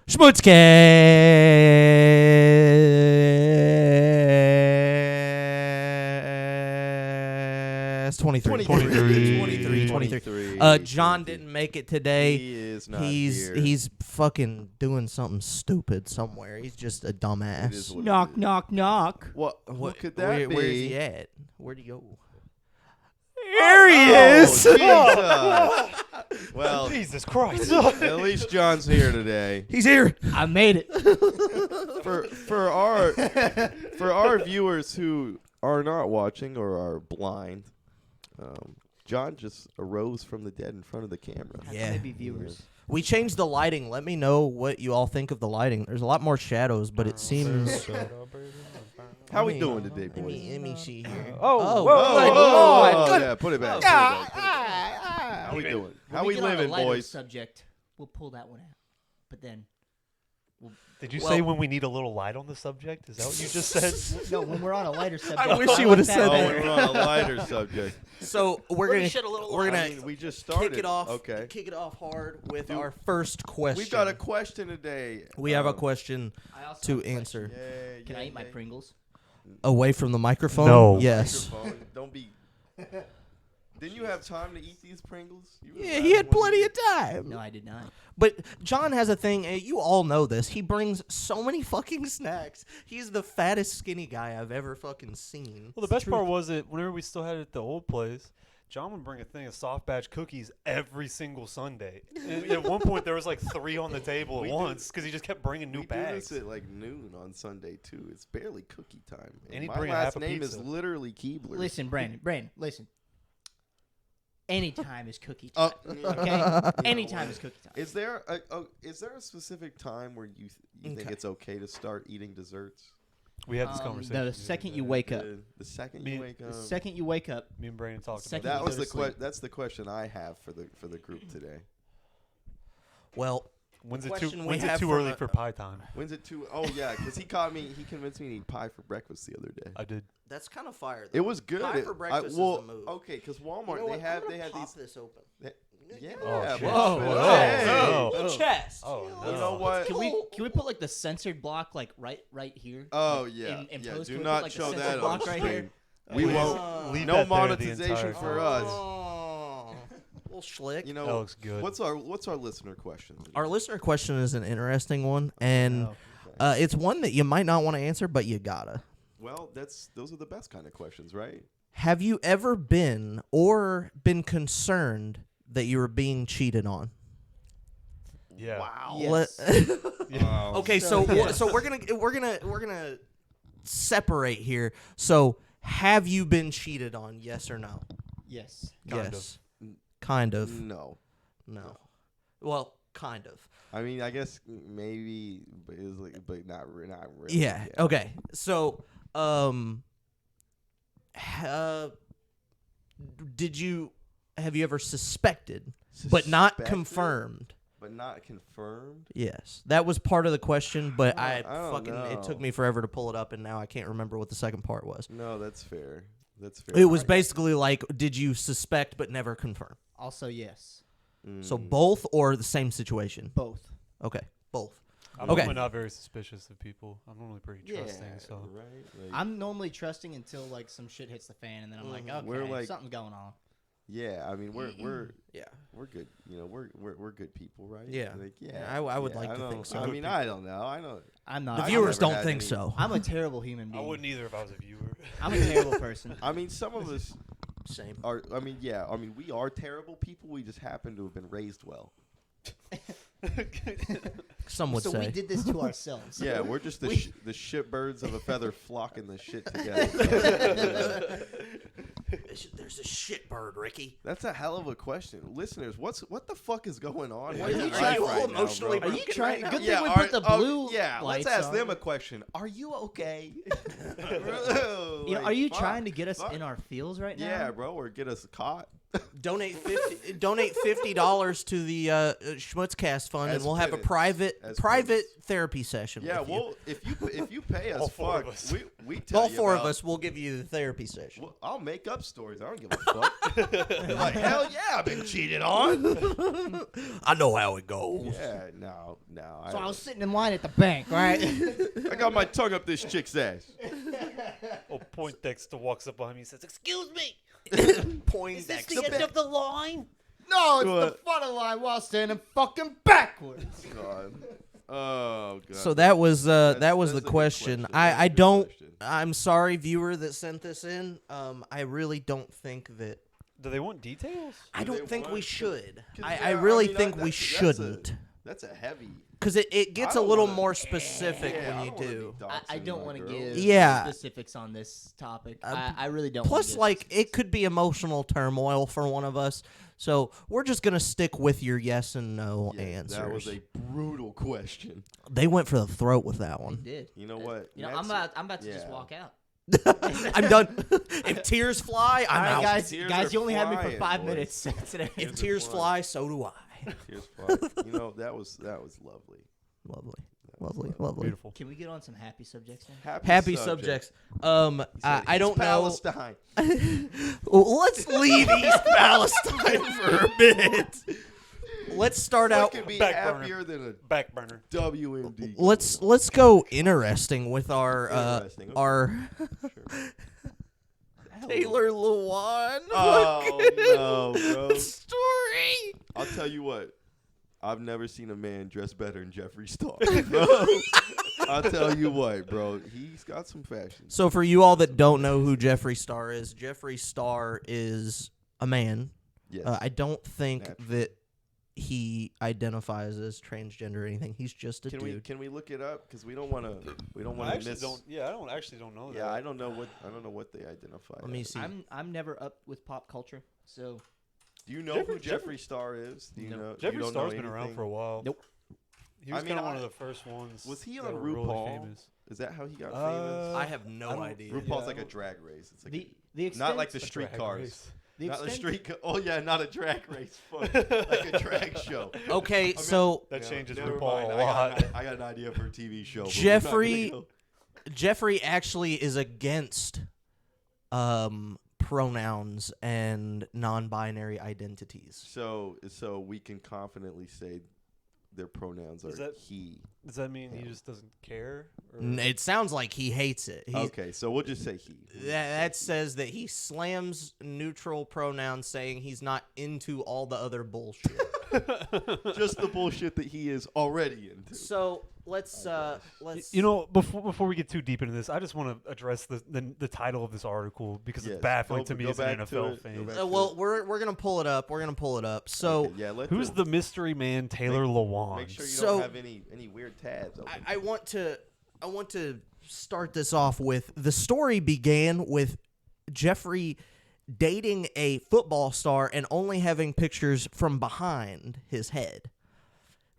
SchmutzCast 23. John didn't make it today. He is not here. He's fucking doing something stupid somewhere. He's just a dumbass. Knock, knock, knock. What could that be? Where's he at? Where'd he go? Here he is. Well, Jesus Christ. At least John's here today. He's here. I made it. For our viewers who are not watching or are blind, John just arose from the dead in front of the camera. Yeah. Maybe viewers. We changed the lighting. Let me know what you all think of the lighting. There's a lot more shadows, but it seems... How we doing today, boys? Let me see here. Oh, yeah, put it back. How we doing? How we living, boys? Subject, we'll pull that one out. But then... Did you say when we need a little light on the subject? Is that what you just said? No, when we're on a lighter subject. I wish you would have said that. When we're on a lighter subject. So we just started. Kick it off. Okay. Kick it off hard with our first question. We've got a question today. We have a question to answer. Can I eat my Pringles? Away from the microphone? No. Yes. Don't be. Didn't you have time to eat these Pringles? Yeah, he had plenty of time. No, I did not. But John has a thing, and you all know this. He brings so many fucking snacks. He's the fattest skinny guy I've ever fucking seen. Well, the best part was that whenever we still had it at the old place, John would bring a thing of soft batch cookies every single Sunday. And at one point, there was like 3 on the table at once because he just kept bringing new bags. We do this at like noon on Sunday too. It's barely cookie time. And he'd my bring last half a name pizza. is literally Keebler. Listen, Brandon, listen. Anytime is cookie time. Okay? Anytime is cookie time. Is there a specific time where you think it's okay to start eating desserts? We had this conversation. The second you wake up. The second you wake up. The second you wake up. Me and Brandon talked about That was that's the question I have for the group today. Well, when's it too early for pie time? When's it too? Oh yeah, because he convinced me to eat pie for breakfast the other day. I did. That's kind of fire, though. It was good. Pie for breakfast is the move. Okay, because Walmart, You know they have pop these. this open. Yeah. Oh, shit. Whoa. Chest. Oh, You know what? Can we put like the censored block like right here? Oh yeah. In Yeah. post, Do can we not put, like, show the that censored on block right stream. here? We won't. Leave No that there the monetization entire for time. us. Oh, little schlick. You know, That looks good. What's our listener question? Our listener question is an interesting one, and it's one that you might not want to answer, but you gotta. Well, those are the best kind of questions, right? Have you ever been concerned that you were being cheated on? Yeah. Wow. Yes. Okay, so we're gonna separate here. So, have you been cheated on? Yes or no? Yes. Kind of. No. Well, kind of. I mean, I guess maybe, but not really. Yeah. Okay. So, have you ever suspected, but not confirmed? But not confirmed? Yes. That was part of the question, but I don't know. it took me forever to pull it up, and now I can't remember what the second part was. No, that's fair. It was basically like, did you suspect but never confirm? Also, yes. So both or the same situation? Both. Okay, both. I'm normally not very suspicious of people. I'm normally pretty trusting. So right. Like, I'm normally trusting until like some shit hits the fan, and then I'm like, okay, something's going on. yeah, I mean we're Yeah. good. You know, we're good people, right? Yeah. Like, I would like to think so. I mean, I don't know. I know. I'm not. The I've viewers never don't had think any- so. I'm a terrible human being. I wouldn't either if I was a viewer. I'm a terrible person. I mean, some of us Same. are. I mean, yeah. I mean, we are terrible people. We just happen to have been raised well. Some would So say. we did this to ourselves. Yeah, we're just the shitbirds of a feather flocking the shit together. There's a shit bird, Ricky. That's a hell of a question, listeners. What the fuck is going on? Are in you your trying life all right now, emotionally bro? Are you trying? Good Yeah, thing we put the blue. yeah, let's lights ask on. them a question. Are you okay? Are you trying to get us in our feels right now? Yeah, bro, or get us caught? Donate $50 to the SchmutzCast fund, and we'll have a private therapy session. Yeah, with well, if you pay us, All four of us. we tell all you four about, of us will give you the therapy session. Well, I'll make up stories. I don't give a fuck. Like, hell yeah, I've been cheated on. I know how it goes. Yeah, no. So I was sitting in line at the bank, right? I got my tongue up this chick's ass. Poindexter walks up behind me and says, "Excuse me, Poindexter. the end of the line." No, it's the front of the line while standing fucking backwards. God. Oh god. So that was the a good question. question. I That's a good don't. question. I'm sorry, viewer that sent this in. I really don't think that. Do they want details? I Do they don't think want we to- should. 'Cause, I yeah, really mean, think we that's shouldn't. That's a heavy. Because it gets I a don't little wanna- more specific Yeah, when I you don't wanna do. be I doxing don't my want to girl. give Yeah. specifics on this topic. I really don't. Plus, wanna like, give it could be emotional turmoil for one of us. So we're just going to stick with your yes and no Yeah, answers. that was a brutal question. They went for the throat with that one. did. You know what? You know, I'm about to just yeah. walk out. I'm done. If tears fly, I'm All right, out. guys. Tears Guys, are you only had me for flying, 5 boys. minutes today. If are tears flying. fly, so do I. Here's fun. You know, that was lovely. Lovely. Beautiful. Can we get on some happy subjects now? Happy subjects. I don't know. Palestine. Well, let's leave East Palestine for a minute. Let's start What out. could be Back burner. happier than Back burner. a WMD? Let's go interesting with our Interesting, okay. our Sure. Taylor Lewan Oh no, bro! story. I'll tell you what. I've never seen a man dress better than Jeffree Star. I'll tell you what, bro. He's got some fashion. So for you all that don't know who Jeffree Star is a man. Yes. I don't think Naturally. that he identifies as transgender or anything. He's just a dude. Can we look it up? Because we don't want I to actually miss. don't. Yeah, I don't actually don't know that. Yeah, I don't know what they identify. Let me as. see. I'm never up with pop culture, so Do you know who Jeffree Star is? Do you know? you Jeffree don't Star's know been around anything? for a while. Nope. He was I mean, kind of one of the first ones. Was he that on were really RuPaul? famous. Is that how he got famous? I have I no don't- idea. RuPaul's yeah, like I a don't- drag race. It's like the extent, not like the A street drag cars. race. the Not the extent, street. Oh yeah, not a drag race. Fuck. Like a drag show. Okay, so That Yeah, changes never RuPaul mind. a lot. I got an idea for a TV show. but we're not gonna Jeffree go- Jeffree actually is against pronouns and non-binary identities. So we can confidently say their pronouns are Is that- he. Does that mean he just doesn't care? Or? It sounds like he hates it. Okay, so we'll just say he. That says that he slams neutral pronouns, saying he's not into all the other bullshit. Just the bullshit that he is already into. So let's. You know, before we get too deep into this, I just want to address the title of this article because Yes, it's baffling to me go as an back to NFL it, fan. go back to well, it. we're gonna pull it up. So Okay, yeah, Who's the mystery man Taylor Lewan? Make sure you So- don't have any weird tabs open. I want to start this off with the story began with Jeffree dating a football star and only having pictures from behind his head.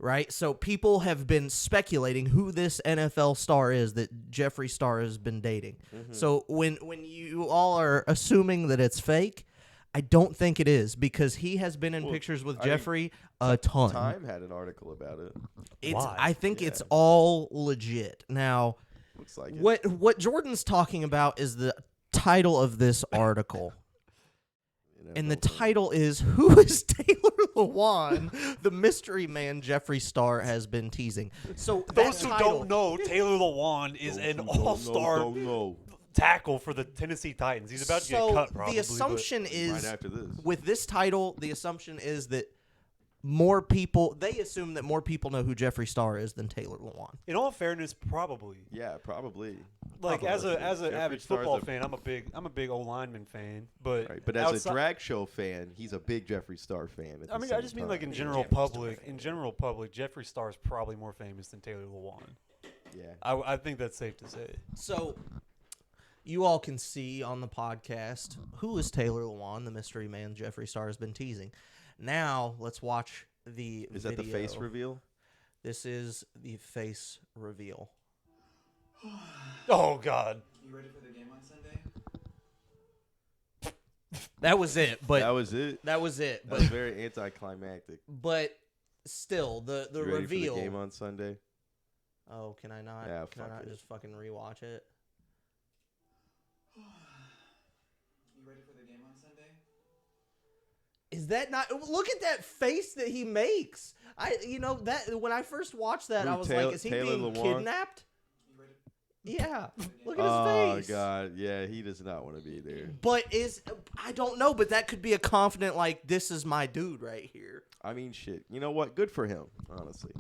Right? So people have been speculating who this NFL star is that Jeffree Star has been dating. So when you all are assuming that it's fake, I don't think it is because he has been in Well, pictures with I mean, Jeffree a ton. Time had an article about it. Why? I think it's Yeah. all legit. Now, Looks like it. what Jordan's talking about is the title of this article. And the title is Who is Taylor Lewan? The mystery man Jeffree Star has been teasing. So Those that who title- don't know, Taylor Lewan is an all-star tackle for the Tennessee Titans. He's about to get cut, probably. the assumption right is after this. with this title, the assumption is that more people they assume that more people know who Jeffree Star is than Taylor Lewan. In all fairness, probably. Yeah, probably. Like as an Jeffree avid Star's football a- fan, I'm a big O lineman fan. But Right, but as a outside- drag show fan, he's a big Jeffree Star fan. At I the mean, I same just mean like in time. general Jeffree Star public. fan. In general public, Jeffree Star is probably more famous than Taylor Lewan. Yeah. I think that's safe to say. So you all can see on the podcast who is Taylor Lewan, the mystery man Jeffree Star has been teasing. Now let's watch the Is that the face video. reveal? This is the face reveal. Oh God. You ready for the game on Sunday? That was it. But that was it. That was it. That But was very anticlimactic. but still, the You ready reveal. for the game on Sunday? Oh, can I not? Yeah, can I fuck not it. just fucking rewatch it? You ready for the game on Sunday? Is that not? Look at that face that he makes. That when I first watched that, Who, I was Taylor- like, is he Taylor being Lewan? kidnapped? You ready? Yeah. Look at Oh his face. God, yeah, he does not want to be there. But I don't know, but that could be a confident like this is my dude right here. I mean, shit. You know what? Good for him, honestly.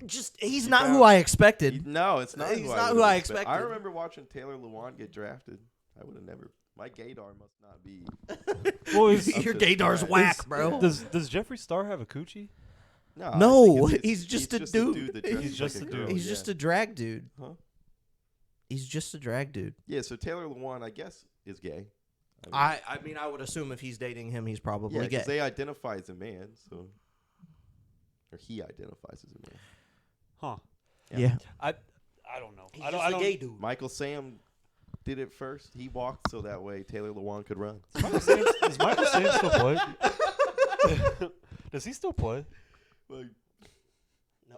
Just he's He not found- who I expected. No, it's not. He's who not I who I expected. I expected. remember watching Taylor Lewan get drafted. I would have never. My gaydar must not be. Well, Your gaydar's whack, bro. Does Jeffree Star have a coochie? No, I No, think it's he's just a dude. that dresses He's just like a girl, dude. He's yeah. just a drag dude. Huh? He's just a drag dude. Yeah, so Taylor Lewan, I guess, is gay. I mean, I would assume if he's dating him, he's probably yeah, gay. because they identify as a man, so or he identifies as a man. Huh. Yeah. I don't know. He's I just don't. a gay dude. Michael Sam did it first. He walked so that way Taylor Lewan could run. Does Michael Sam still play? Does he still play? Like, No.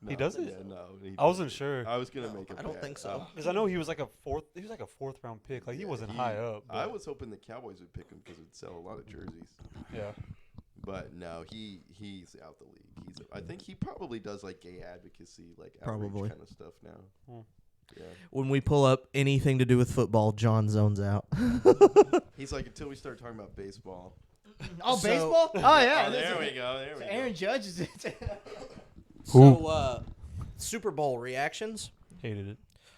He doesn't? Yeah, no. he I wasn't doesn't. sure I was gonna No, make a I don't bet. think so. because I know he was like a fourth round pick. Like he wasn't high up. I but- was hoping the Cowboys would pick him because it'd sell a lot of jerseys. Yeah. But no, he's out the league. I think he probably does like gay advocacy, like Probably. outreach kind of stuff now. Hmm. Yeah. When we pull up anything to do with football, John zones out. He's like, until we start talking about baseball. Oh, So- baseball? Oh, yeah. Oh, there we go. There So we Aaron Judge is So, Super Bowl reactions? Hated it.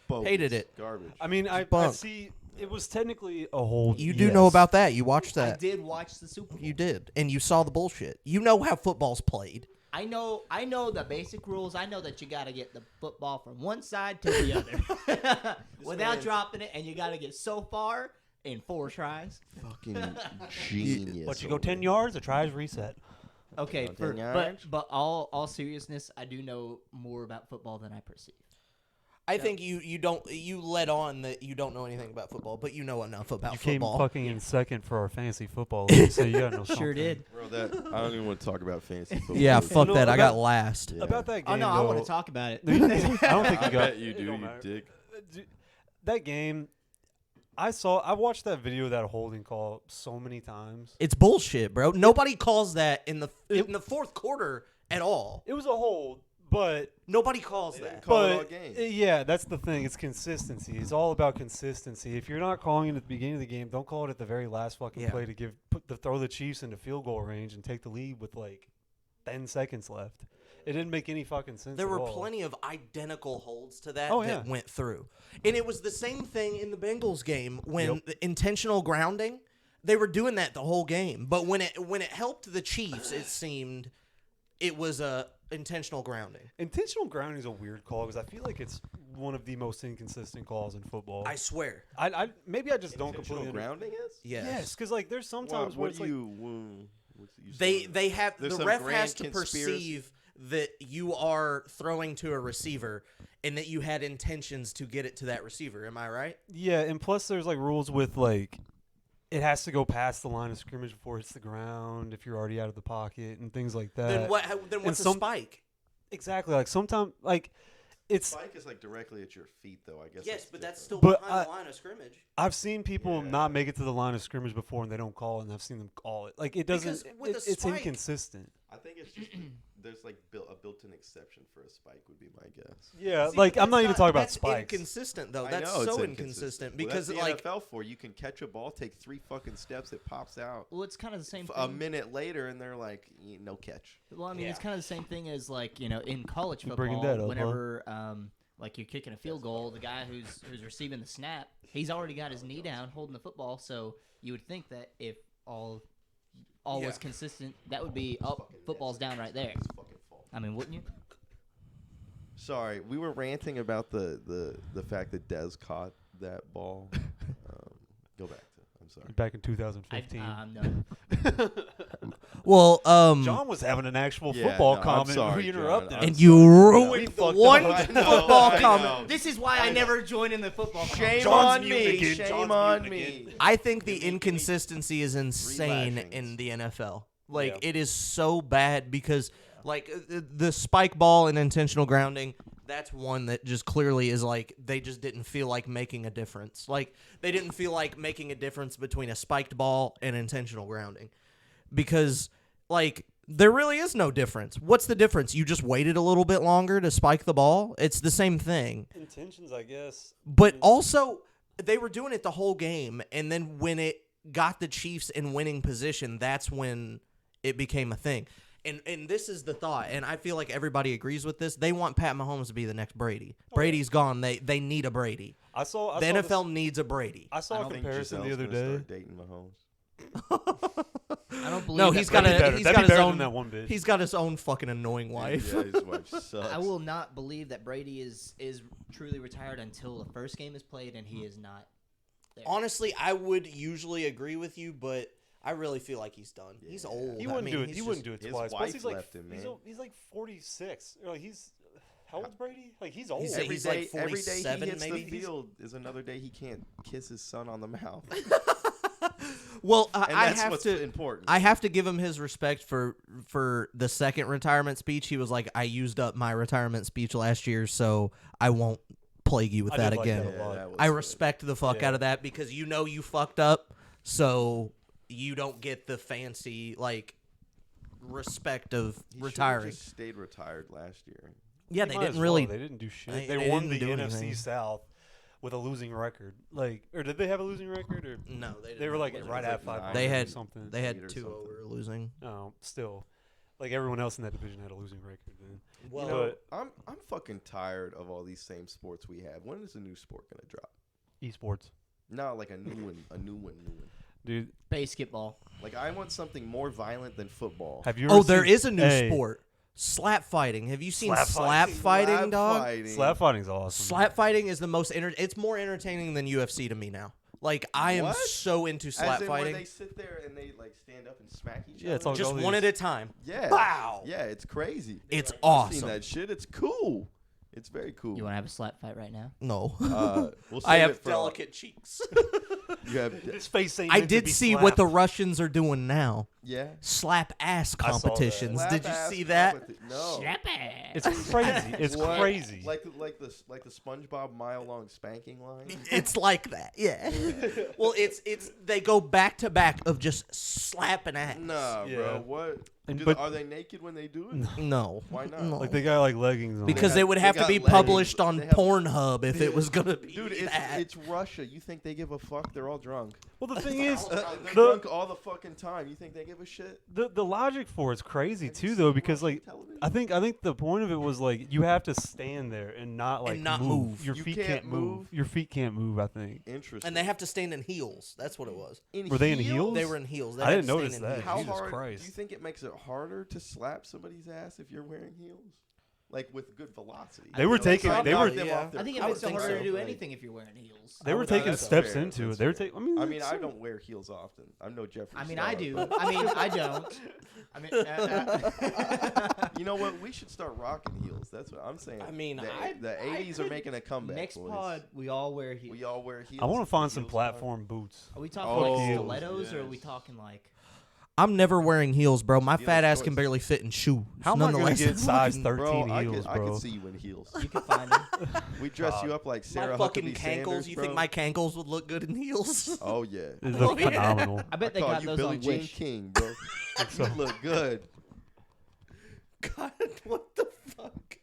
go. Hated it. Garbage. I mean, I Bunk. see. It was technically a hold. You do yes. know about that. You watched I that. did watch the Super Bowl. You did. And you saw the bullshit. You know how football's played. I know the basic rules. I know that you got to get the football from one side to the other without man's- dropping it, and you got to get so far in 4 tries. Fucking genius. But you go over 10 there. yards, the tries reset. Okay, About 10 but yards? but all seriousness, I do know more about football than I perceive. I think you let on that you don't know anything about football, but you know enough about You came football. fucking in second for our fantasy football league, so you got no Sure something. did. Bro, I don't even want to talk about fantasy football. Yeah, fuck No, that. I got about- last. Yeah. About that game, Oh no, I want though, to talk about it. I don't think I you got. bet you it do, don't you matter. dick. That game, I watched that video of that holding call so many times. It's bullshit, bro. Nobody calls that in the fourth quarter at all. It was a hold, but Nobody calls that. Call it all but game. yeah, that's the thing. It's consistency. It's all about consistency. If you're not calling it at the beginning of the game, don't call it at the very last fucking Yeah. play to throw the Chiefs into field goal range and take the lead with like 10 seconds left. It didn't make any fucking sense. There at were all. plenty of identical holds to that Oh, that yeah. went through. And it was the same thing in the Bengals game when Yep. the intentional grounding, they were doing that the whole game. But when it helped the Chiefs, it seemed it was a intentional grounding. Intentional grounding is a weird call because I feel like it's one of the most inconsistent calls in football. I swear. I maybe I just don't Intentional completely grounding is? Yes, because like there's sometimes where What it's do like you? what's it you They saying? they have There's the some ref grand has to conspiracy. perceive that you are throwing to a receiver and that you had intentions to get it to that receiver. Am I right? yeah, and plus there's like rules with like it has to go past the line of scrimmage before it hits the ground if you're already out of the pocket and things like that. Then what's a some- spike? Exactly. Like sometimes like it's Spike is like directly at your feet, though. I guess. Yes, but that's still But behind the line of scrimmage. I've seen people Yeah. not make it to the line of scrimmage before and they don't call it, and I've seen them call it. Like it doesn't. Because with a It's spike- inconsistent. I think it's just there's like a built-in exception for a spike would be my guess. Yeah, See, like but I'm not that's even talking about that's spikes. inconsistent though. I That's know it's so inconsistent Well, because that's the like NFL for you can catch a ball, take 3 fucking steps, it pops out Well, it's kind of the same a thing. minute later, and they're like, no catch. Well, I mean, it's Yeah. kind of the same thing as like in college You football. bringing that up, huh? Whenever like you're kicking a field goal, the guy who's receiving the snap, he's already got his knee down holding the football. So you would think that if all Yeah. was consistent, that would be football's down right there. It's fucking fault. I mean, wouldn't you? Sorry, we were ranting about the fact that Dez caught that ball. Go back to. I'm sorry. Back in 2015. I'm done. Well, John was having an actual Yeah, football no, I'm comment. sorry, We John. interrupted. I'm and him. you sorry. ruined No. the one I know, football I comment. know. This is why I never join in the football. Shame John's on muted me. again. Shame John's on muted me. again. I think the Give me inconsistency is insane lashings. in the NFL. Like Yeah. it is so bad because like the spike ball and intentional grounding, that's one that just clearly is like they just didn't feel like making a difference. Like they didn't feel like making a difference between a spiked ball and intentional grounding. Because like there really is no difference. What's the difference? You just waited a little bit longer to spike the ball? It's the same thing. Intentions, I guess. But also, they were doing it the whole game, and then when it got the Chiefs in winning position, that's when it became a thing. And this is the thought, and I feel like everybody agrees with this. They want Pat Mahomes to be the next Brady. Brady's gone. They need a Brady. I saw The this- NFL needs a Brady. I saw a I think comparison the Giselle's other gonna day. start dating Mahomes. I don't believe. No, that he's got Brady- a better. he's That'd got be his better own than that one bitch. He's got his own fucking annoying wife. Yeah, his wife sucks. I will not believe that Brady is truly retired until the first game is played and he is not there. Honestly, I would usually agree with you, but I really feel like he's done. He's Yeah. old. He I wouldn't mean, do it. he's He just- wouldn't do it his twice. Plus, wife he's like left him, he's, man. he's like 46. Like he's how old's Brady? Like he's old. He's Every he's like day- every day 47 he hits maybe? the field is another day he can't kiss his son on the mouth. Well, And I that's have what's to. important. I have to give him his respect for the second retirement speech. He was like, "I used up my retirement speech last year, so I won't plague you with I that did like again." that a lot. that was I good. respect the fuck Yeah. out of that because you know you fucked up, so you don't get the fancy like respect of He should've retiring. just stayed retired last year. Yeah, They they might as didn't well. really. They didn't do shit. they They won didn't the do NFC anything. South with a losing record. Like, or did they have a losing record? Or No, they didn't. they were like have a right losing at 500 They had- or something. They had Eight or 2 something. over losing. No, still, like everyone else in that division had a losing record. Then. Well, You know, But- I'm fucking tired of all these same sports we have. When is a new sport gonna drop? Esports, No, like a new one, new one. dude. Basketball. Like I want something more violent than football. Have you? Ever there seen- is a new Hey, sport. Slap fighting. Have you seen Slap slap fighting. fighting, Slap dog? fighting. Slap fighting's awesome. Slap fighting is the most it's more entertaining than UFC to me now. Like I am What? so into slap As in fighting. where they sit there and they like stand up and smack each Yeah, other. it's all Just all one these- at a time. Yeah. Bow. Yeah, it's crazy. It's I've awesome. seen that shit. It's cool. It's very cool. You want to have a slap fight right now? No. We'll I save have it for delicate cheeks. You have His face ain't I meant to did be see what the slapped. Russians are doing now. yeah. Slap ass I saw that. competitions. Did you Slap-ass see that? No. Slap it. It's crazy. It's What? crazy. Like the SpongeBob mile-long spanking line. It's like that, yeah. Well, it's they go back to back of just slapping ass. Nah, Yeah. bro. What? And- Do but- are they naked when they do it? No. Why not? No. Like they got like leggings on. Because They it would got- have they to be got leggings. published on They have- Pornhub if it was gonna be Dude, that. it's Russia. You think they give a fuck? They're all drunk. Well, the thing is, They're the, drunk all the fucking time. You think they give a shit? the logic for it's crazy Have you too, seen though, because Russian like television? I think the point of it was like you have to stand there and not like not move. Your You feet can't can't move. move. Your feet can't move. I think. Interesting. And they have to stand in heels. That's what it was. Were they in heels? They were in heels. They I had didn't to stand notice in that. heels. How Jesus hard? Christ. Do you think it makes it harder to slap somebody's ass if you're wearing heels? Like with good velocity. They were Like, taking- knock they were- them yeah. off their I think it I makes would it think harder so. to do Like, anything if you're wearing heels. They were would- taking that's steps fair, into that's it. They were fair. taking. I mean, I mean, it's- I don't wear heels often. I'm no Jeffrey. I mean, Star, I do. but- I mean, I don't. I mean, You know what? We should start rocking heels. That's what I'm saying. I mean, the 80s are making a comeback. next boys. pod, we all wear heels. We all wear heels. I want to find The some heels platform boots. Are we talking Oh, like stilettos or are we yes. talking like? I'm never wearing heels, bro. My Heels fat ass choice. can barely fit in shoes. How am I gonna Nonetheless, get size fucking- 13 Bro, I heels, could bro? see you in heels. You can find them. We dress you up like Sarah my fucking Huckabee cankles. Sanders, You bro. think my cankles would look good in heels? Oh yeah. They Oh, look yeah. phenomenal. I bet they Call got you those Billie on Jean Wish. King, bro. You look good. God, what the fuck?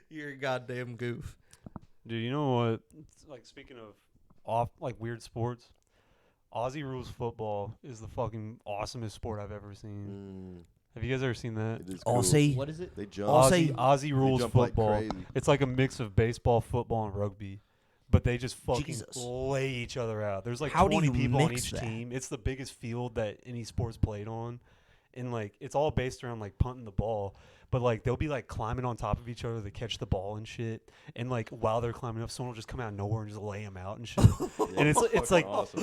You're a goddamn goof. Dude, you know what? Like speaking of off like weird sports, Aussie rules football is the fucking awesomest sport I've ever seen. Have you guys ever seen that? It is cool. Aussie. What is it? They jump. Aussie- Aussie rules jump like football. crazy. It's like a mix of baseball, football, and rugby. But they just fucking Jesus. lay each other out. There's like How do 20 you people on mix each that? team. It's the biggest field that any sport's played on. And like it's all based around like punting the ball. but like they'll be like climbing on top of each other to catch the ball and shit. And like while they're climbing up, someone will just come out of nowhere and just lay them out and shit. And it's like awesome.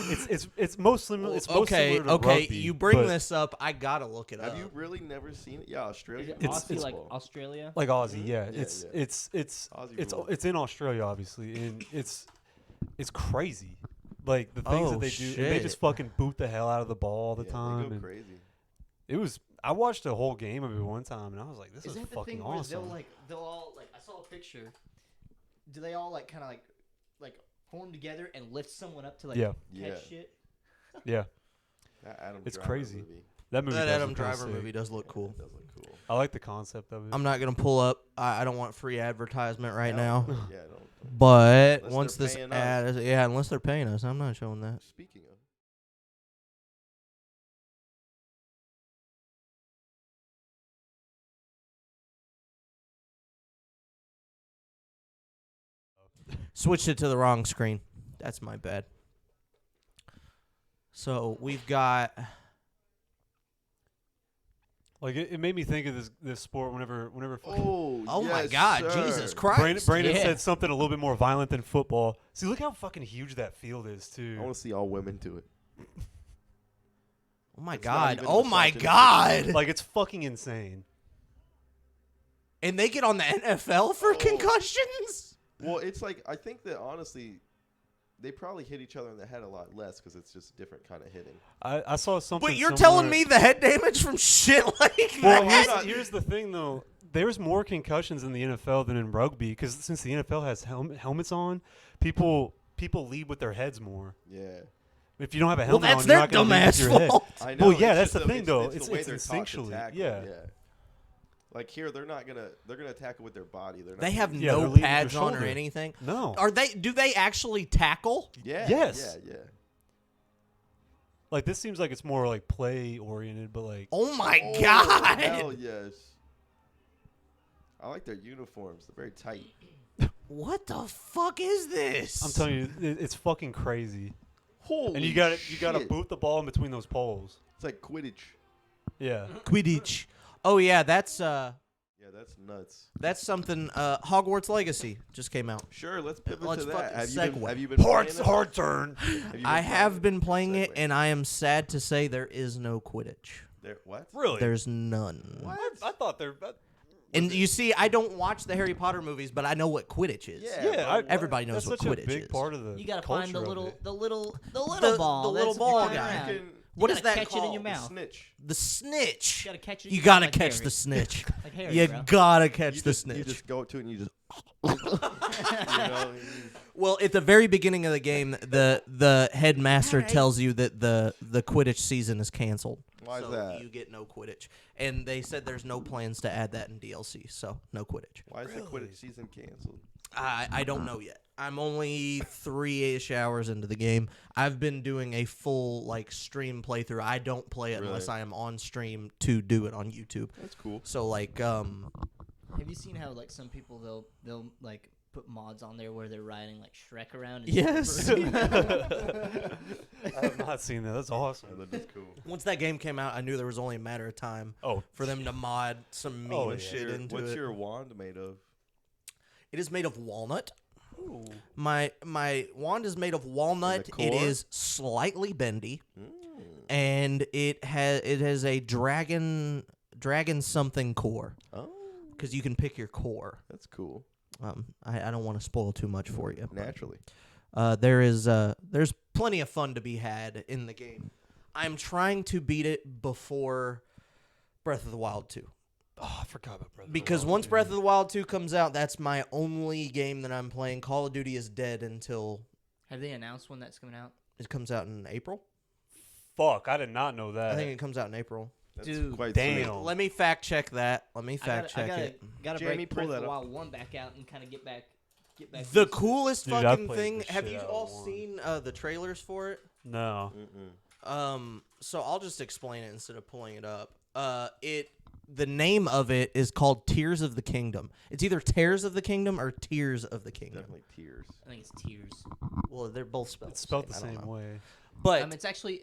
it's most similar. It's most similar to okay. rugby, You bring but this up, I gotta look it up. Have you really never seen it? Yeah, Australia. Aussie, it's- like Australia. like Aussie, yeah. Yeah, It's yeah. it's rules. it's in Australia, obviously, and it's crazy. Like the things Oh, that they do, and they shit. just fucking boot the hell out of the ball all the Yeah, time. They go and crazy. it was. I watched a whole game of it one time, and I was like, "This Is is that the fucking thing where awesome." they'll all like? I saw a picture. Do they all like kind of like form together and lift someone up to like Yeah. catch Yeah. shit? Yeah, That Adam It's Driver crazy. Movie. that movie. That does Adam look kinda Driver sick. movie does look cool. That does look cool. I like the concept of it. I'm not gonna pull up. I don't want free advertisement right No, now. Yeah, don't. But Unless once they're this paying us. ad, yeah, unless they're paying us, I'm not showing that. Speaking of. Switched it to the wrong screen. That's my bad. So we've got. Like it made me think of this sport whenever. Oh, Oh my yes, God, sir. Jesus Christ! Brandon Yeah. said something a little bit more violent than football. See, look how fucking huge that field is too. I want to see all women do it. Oh my It's not God! even Oh my misogynistic. God! Like it's fucking insane. And they get on the NFL for Oh. concussions. Well, it's like I think that honestly, they probably hit each other in the head a lot less because it's just a different kind of hitting. I saw something. But you're similar- telling me the head damage from shit like Well, that? here's the thing though. There's more concussions in the NFL than in rugby because since the NFL has helmets on, people lead with their heads more. Yeah. If you don't have a Well, helmet that's on, their you're not gonna lead with dumbass your head. fault. I know. Well, yeah, it's that's just the thing, though. the It's way they're taught to instinctually, tackle, yeah. Like here, they're gonna tackle with their body. They're not They have gonna- Yeah, they're no leading with pads their on or shoulder. anything. No, Do they actually tackle? Yeah. Yes. Yeah. like this seems like it's more like play oriented, but like Oh my Oh, God! Hell yes. I like their uniforms. They're very tight. What the fuck is this? I'm telling you, it's fucking crazy. Holy And you gotta shit. boot the ball in between those poles. It's like Quidditch. Yeah. Quidditch. Oh yeah, that's Yeah, that's nuts. something. Hogwarts Legacy just came out. Sure, let's pivot Let's to that. fucking segue. Have you been playing it? hard turn. I have been playing it, Segue. and I am sad to say there is no Quidditch. What? Really? There's none. I thought they're. And you see, I don't watch the Harry Potter movies, but I know what Quidditch is. Yeah. Yeah, Everybody knows that's what such Quidditch a big is. part of the. You gotta culture find the of little, it. the little, the little The- ball. the little That's ball what you guy. around. You What You is gotta that catch it in your called? mouth. Snitch. The snitch. You gotta catch it. You in gotta like catch Harry. the snitch. Like Harry, You bro. gotta catch You the just, snitch. You just go to it and you just. you know. Well, at the very beginning of the game, the headmaster tells you that the Quidditch season is canceled. Why is so that? you get no Quidditch, and they said there's no plans to add that in DLC, so no Quidditch. Why is the Quidditch season canceled? I don't know yet. I'm only 3-ish hours into the game. I've been doing a full like stream playthrough. I don't play it unless Really? I am on stream to do it on YouTube. That's cool. So like Have you seen how like some people they'll like put mods on there where they're riding like Shrek around? And Yes. I have not seen that. That's awesome. That is cool. once that game came out, I knew there was only a matter of time Oh, for them to mod some mean Oh, yeah. shit into What's it. your wand made of? It is made of walnut. My wand is made of walnut. the It core? is slightly bendy, Mm. and it has a dragon something core Oh, because you can pick your core. that's cool. I don't want to spoil too much for you. Naturally. There's plenty of fun to be had in the game. I'm trying to beat it before Breath of the Wild 2. Oh, I forgot about Breath of the Because Wild, once dude. Breath of the Wild 2 comes out, that's my only game that I'm playing. Call of Duty is dead until Have they announced when that's coming out? it comes out in April. Fuck, I did not know that. I think it comes out in April. That's Dude, quite damn. sweet. Let me fact check that. Let me fact check it. Gotta Jamie, break pull Breath that of the up. Wild 1 back out and kind of get back. The into it. coolest Dude, I fucking played thing. the Have shit you out of all one. seen the trailers for it? No. Mm-mm. So I'll just explain it instead of pulling it up. The name of it is called Tears of the Kingdom. It's either Tears of the Kingdom or Tears of the Kingdom. Definitely tears. I think it's Tears. Well, they're both spelled. It's spelled the I don't same know. way. But It's actually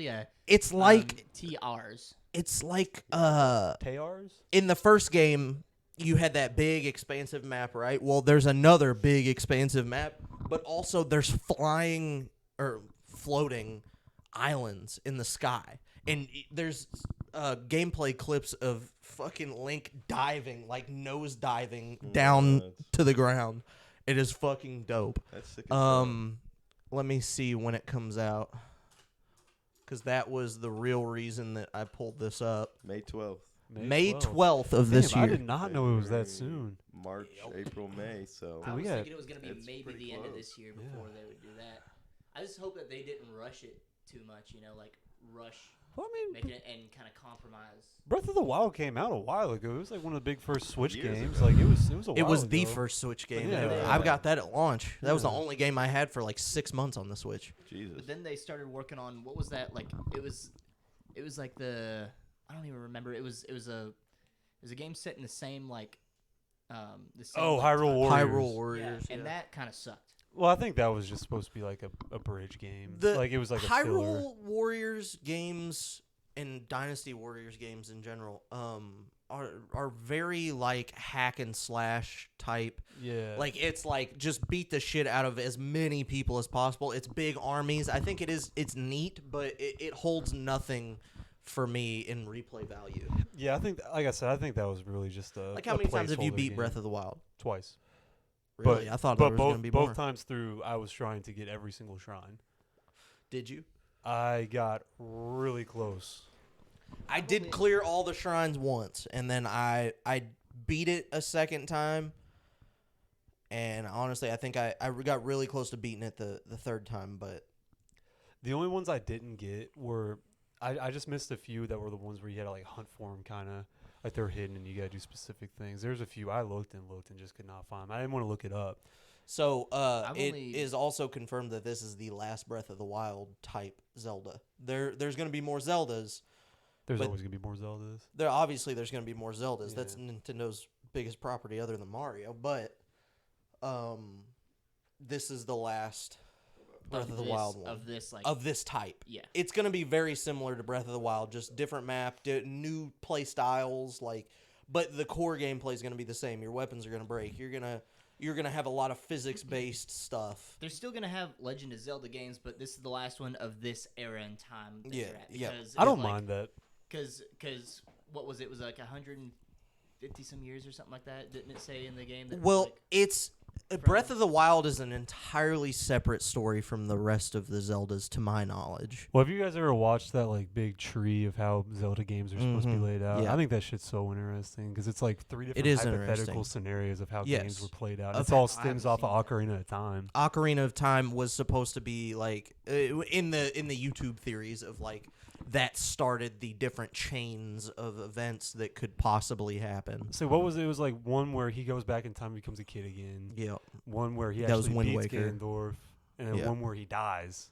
a it's like TRs. It's like Tears? in the first game you had that big expansive map, right? Well, there's another big expansive map, but also there's flying or floating islands in the sky. And there's gameplay clips of fucking Link diving, like nose diving down to the ground. It is fucking dope. That's sick as fuck. Let me see when it comes out, because that was the real reason that I pulled this up. May 12th. May 12th of this Damn, year. I did not know it was that soon. March, April, May. So I we was got- thinking it was going to be it's maybe pretty the end of close. this year before they would do that. I just hope that they didn't rush it too much, like rush Well, I mean, making it and kind of compromise. Breath of the Wild came out a while ago. It was like one of the big first Switch Years games. ago. Like it was a while It was ago. the first Switch game. Yeah. ever. I got that at launch. That was the Yeah. only game I had for like 6 months on the Switch. Jesus. But then they started working on what was that like? It was like the I don't even remember. It was a game set in the same like the same. Oh, like, Hyrule time. Warriors. Hyrule Yeah, Warriors. and that kind of sucked. Well, I think that was just supposed to be like a bridge game. Like it was like a filler. Hyrule Warriors games and Dynasty Warriors games in general are very like hack and slash type. Yeah. Like it's like just beat the shit out of as many people as possible. It's big armies. I think it's neat, but it holds nothing for me in replay value. Yeah, I think, like I said, I think that was really just a. Like how a many times have you placeholder beat game. Breath of the Wild? Twice. Really? But, I thought but there was both gonna be both more. times through, I was trying to get every single shrine. Did you? I got really close. I did clear all the shrines once, and then I beat it a second time. And honestly, I think I got really close to beating it the third time, but The only ones I didn't get were I just missed a few that were the ones where you had to like hunt for them, kind of like they're hidden and you gotta do specific things. There's a few I looked and just could not find 'em. I didn't want to look it up. so I've it only- is also confirmed that this is the last Breath of the Wild type Zelda. There's going to be more Zeldas. There's But- always gonna be more Zeldas. There's going to be more Zeldas. That's Yeah. Nintendo's biggest property other than Mario, but this is the last Breath of the this, Wild one of this like of this type. yeah. It's going to be very similar to Breath of the Wild, just different map, new play styles, but the core gameplay is going to be the same. Your weapons are going to break. You're going to have a lot of physics-based stuff. They're still gonna have Legend of Zelda games, but this is the last one of this era and time. That Yeah, they're at, yeah. because I don't it's like- mind that. Cause what was it? It was like 150 some years or something like that. Didn't it say in the game? That it was Well, like, it's Breath of the Wild is an entirely separate story from the rest of the Zeldas, to my knowledge. Well, have you guys ever watched that like big tree of how Zelda games are supposed to be Mhm. laid out? Yeah. I think that shit's so interesting because it's like three different is hypothetical interesting. scenarios of how Yes. games were played out. Of It's all how- I stems haven't off of seen Ocarina of Time. Ocarina of Time was supposed to be like in the YouTube theories of like that started the different chains of events that could possibly happen. So what was it? It was like one where he goes back in time, and becomes a kid again. Yeah. One where he That was actually Wind beats Waker. Ganondorf, and then Yeah. one where he dies.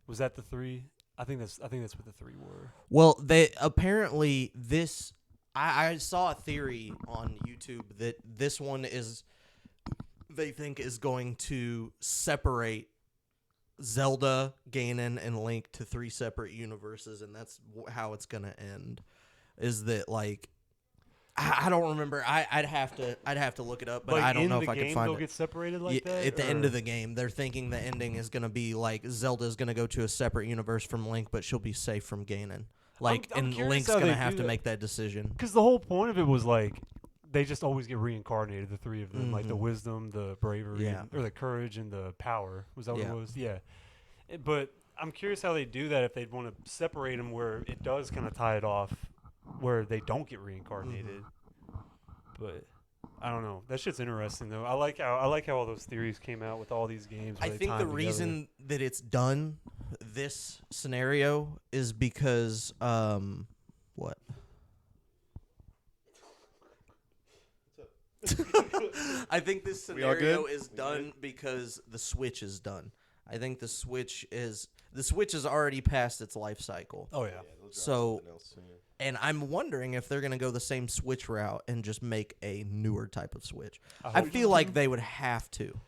Was that the three? I think that's what the three were. Well, they apparently this. I saw a theory on YouTube that this one is. They think is going to separate Zelda, Ganon, and Link to three separate universes, and that's how it's gonna end. Is that like? I don't remember. I'd have to look it up, but Like, I don't in know the if I game, could find they'll it. get separated like Yeah, that. at the end or- of the game, they're thinking the ending is going to be like Zelda's going to go to a separate universe from Link, but she'll be safe from Ganon. Like, I'm and curious Link's how going to they have do to that. make that decision. Because the whole point of it was like they just always get reincarnated, the three of them, like the Mhm. wisdom, the bravery, Yeah. or the courage and the power. Was that what Yeah. it was? Yeah. But I'm curious how they do that if they'd want to separate them where it does kind of tie it off, where they don't get reincarnated. But I don't know. That shit's interesting though. I like how all those theories came out with all these games. I where they think tie the 'em together. reason that it's done this scenario is because what? I think this We all scenario good? is done because the Switch is done. I think the Switch is already past its life cycle. Oh yeah. they'll drop So- something else soon. And I'm wondering if they're going to go the same Switch route and just make a newer type of Switch. I hope feel so. like they would have to.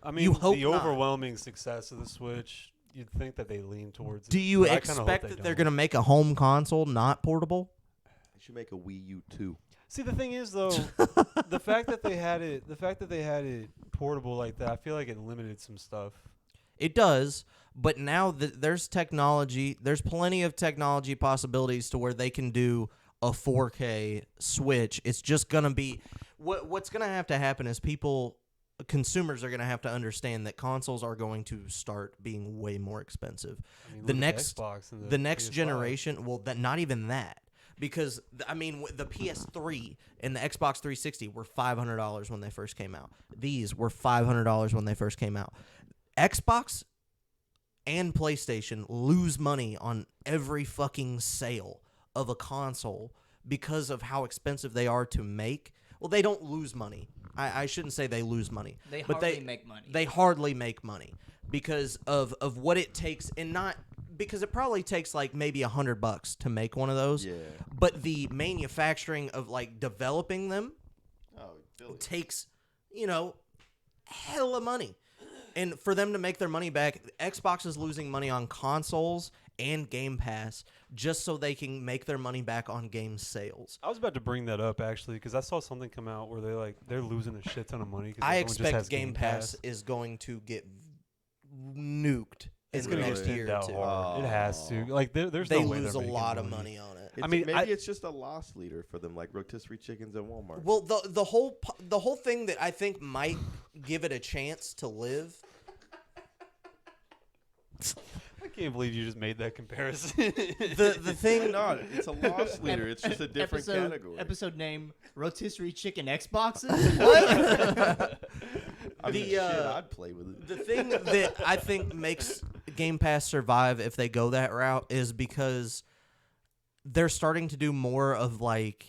I mean, you hope the not. overwhelming success of the Switch you'd think that they lean towards. Do it, you but I kinda hope expect they that they're don't. going to make a home console not portable? They should make a Wii U 2. See, the thing is though, the fact that they had it portable like that, I feel like it limited some stuff. It does, but now there's technology. There's plenty of technology possibilities to where they can do a 4K Switch. It's just going to be what's going to have to happen is consumers are going to have to understand that consoles are going to start being way more expensive. I mean, The look at next Xbox and the next PS5. generation, well, not even that. Because, I mean, the PS3 and the Xbox 360 were $500 when they first came out. These were $500 when they first came out. Xbox and PlayStation lose money on every fucking sale of a console because of how expensive they are to make. Well, they don't lose money. I shouldn't say they lose money. They but hardly make money. They hardly make money because of what it takes, and not because it probably takes like maybe $100 to make one of those. Yeah. But the manufacturing of like developing them Oh, Billy. takes, hella money. And for them to make their money back, Xbox is losing money on consoles and Game Pass just so they can make their money back on game sales. I was about to bring that up actually because I saw something come out where they're losing a shit ton of money. 'Cause I everyone just expect has Game Pass is going to get nuked It's in the gonna next get year thinned or out two. hard. It has to. Like there's They no way lose a they're making lot of money on it. It's, mean, maybe it's just a loss leader for them, like rotisserie chickens at Walmart. Well, the whole thing that I think might give it a chance to live. I can't believe you just made that comparison. The thing, Why not? It's a loss leader. It's just a different category. Episode name: Rotisserie Chicken Xboxes. I mean, the, shit, uh, I'd play with it. the thing that I think makes Game Pass survive if they go that route is because they're starting to do more of like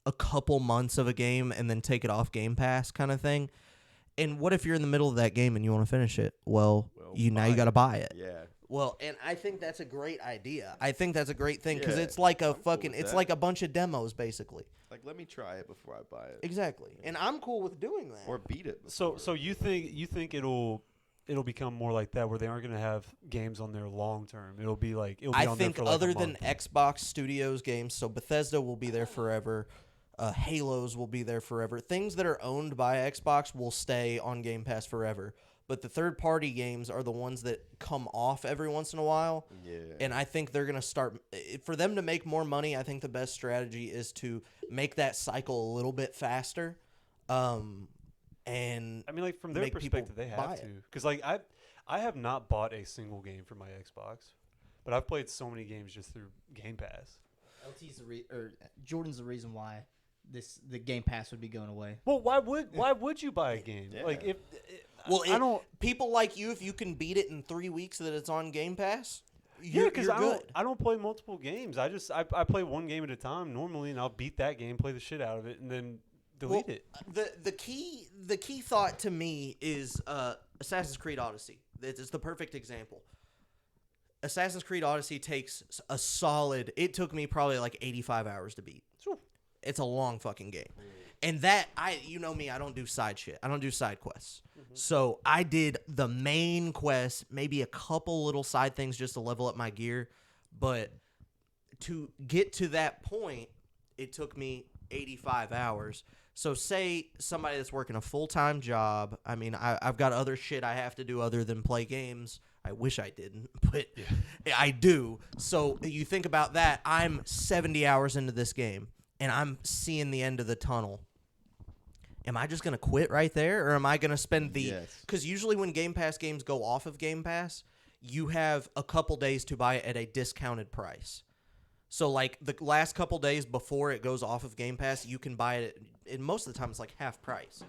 a couple months of a game and then take it off Game Pass kind of thing. And what if you're in the middle of that game and you want to finish it? Well, you got to buy it. Yeah. Well, and I think that's a great idea. I think that's a great thing because Yeah, it's like I'm cool with it's that. like a bunch of demos basically. Like, let me try it before I buy it. Exactly. And I'm cool with doing that. Or beat it. So before. you think it'll become more like that where they aren't going to have games on there long term. It'll be like it'll be I on think there for like other a than month. Xbox Studios games, so Bethesda will be there forever. Halos will be there forever. Things that are owned by Xbox will stay on Game Pass forever. But the third-party games are the ones that come off every once in a while. Yeah. And I think they're going to start – for them to make more money, I think the best strategy is to make that cycle a little bit faster. And I mean, like from their make people perspective, they buy have it. to. Because like I have not bought a single game for my Xbox, but I've played so many games just through Game Pass. LT's Jordan's the reason why the Game Pass would be going away. Well, why would you buy a game? Yeah. Like if well, I don't. people like you, if you can beat it in 3 weeks that it's on Game Pass, Yeah, you're because good. I don't play multiple games. I play one game at a time normally, and I'll beat that game, play the shit out of it, and then delete it. The key thought to me is Assassin's Creed Odyssey. It's the perfect example. Assassin's Creed Odyssey takes a solid. It took me probably like 85 hours to beat. It's a long fucking game, and that you know me, I don't do side shit. I don't do side quests. So I did the main quest, maybe a couple little side things just to level up my gear, but to get to that point, it took me 85 hours. So say somebody that's working a full-time job, I mean, I've got other shit I have to do other than play games. I wish I didn't, but I do. So you think about that, I'm 70 hours into this game, and I'm seeing the end of the tunnel. Am I just going to quit right there, or am I going to spend the... Yes. Because usually when Game Pass games go off of Game Pass, you have a couple days to buy it at a discounted price. So, like, the last couple days before it goes off of Game Pass, you can buy it, and most of the time it's like half price.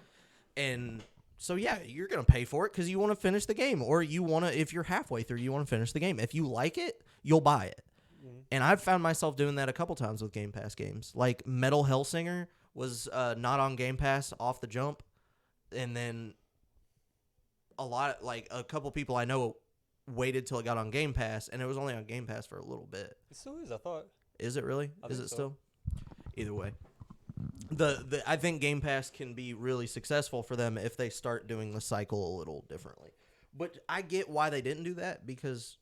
And so, yeah, you're going to pay for it because you want to finish the game, or you want to, if you're halfway through, you want to finish the game. If you like it, you'll buy it. And I've found myself doing that a couple times with Game Pass games. Like, Metal Hellsinger was not on Game Pass off the jump, and then a couple people I know waited till it got on Game Pass, and it was only on Game Pass for a little bit. It still is, I thought. Is it really? I Is think it so. still? Either way. I think Game Pass can be really successful for them if they start doing the cycle a little differently. But I get why they didn't do that because,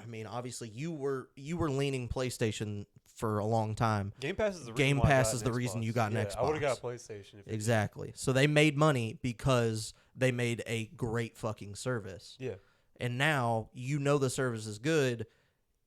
I mean, obviously you were leaning PlayStation for a long time. Game Pass is the reason Game why I Pass got is an the reason Xbox. you got an Yeah, I would Xbox. have got a PlayStation. If Exactly. So they made money because they made a great fucking service. Yeah. And now you know the service is good.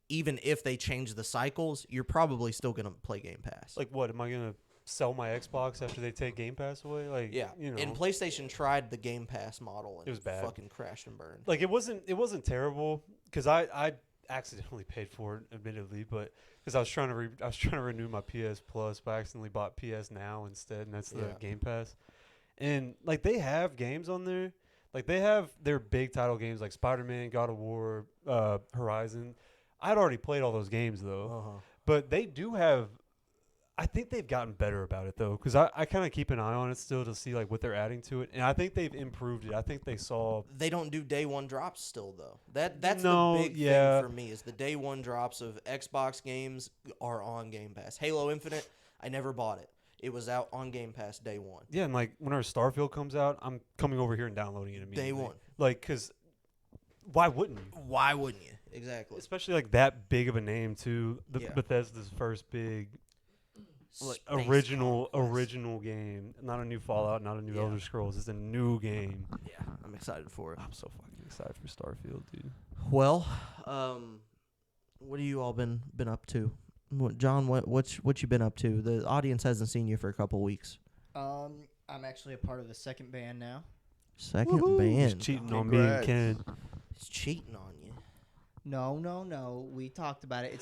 Even if they change the cycles, you're probably still going to play Game Pass. Like, what? Am I going to sell my Xbox after they take Game Pass away? Like, yeah. you know. And PlayStation tried the Game Pass model and It was bad. fucking crashed and burned. Like, it wasn't terrible because I accidentally paid for it, admittedly, but because I was trying to renew my PS Plus, but I accidentally bought PS Now instead, and that's the Yeah. Game Pass. And like they have games on there, like they have their big title games like Spider-Man, God of War, Horizon. I'd already played all those games though, but they do have. I think they've gotten better about it though, because I kind of keep an eye on it still to see like what they're adding to it, and I think they've improved it. I think they saw. They don't do day one drops still though. That's No, the big yeah. thing for me is the day one drops of Xbox games are on Game Pass. Halo Infinite, I never bought it. It was out on Game Pass day one. Yeah, and like whenever Starfield comes out, I'm coming over here and downloading it immediately. Day one. Like, because why wouldn't you? Why wouldn't you? Exactly. Especially like that big of a name too. Yeah. Bethesda's first big Space original conquest. game, not a new Fallout, not a new Yeah. Elder Scrolls. It's a new game. Yeah, I'm excited for it. I'm so fucking excited for Starfield, dude. Well, what have you all been up to? John, what you been up to? The audience hasn't seen you for a couple weeks. I'm actually a part of the second band now. Second Woohoo. band. He's cheating on me and Congrats. Ken. He's cheating on you. No. We talked about it.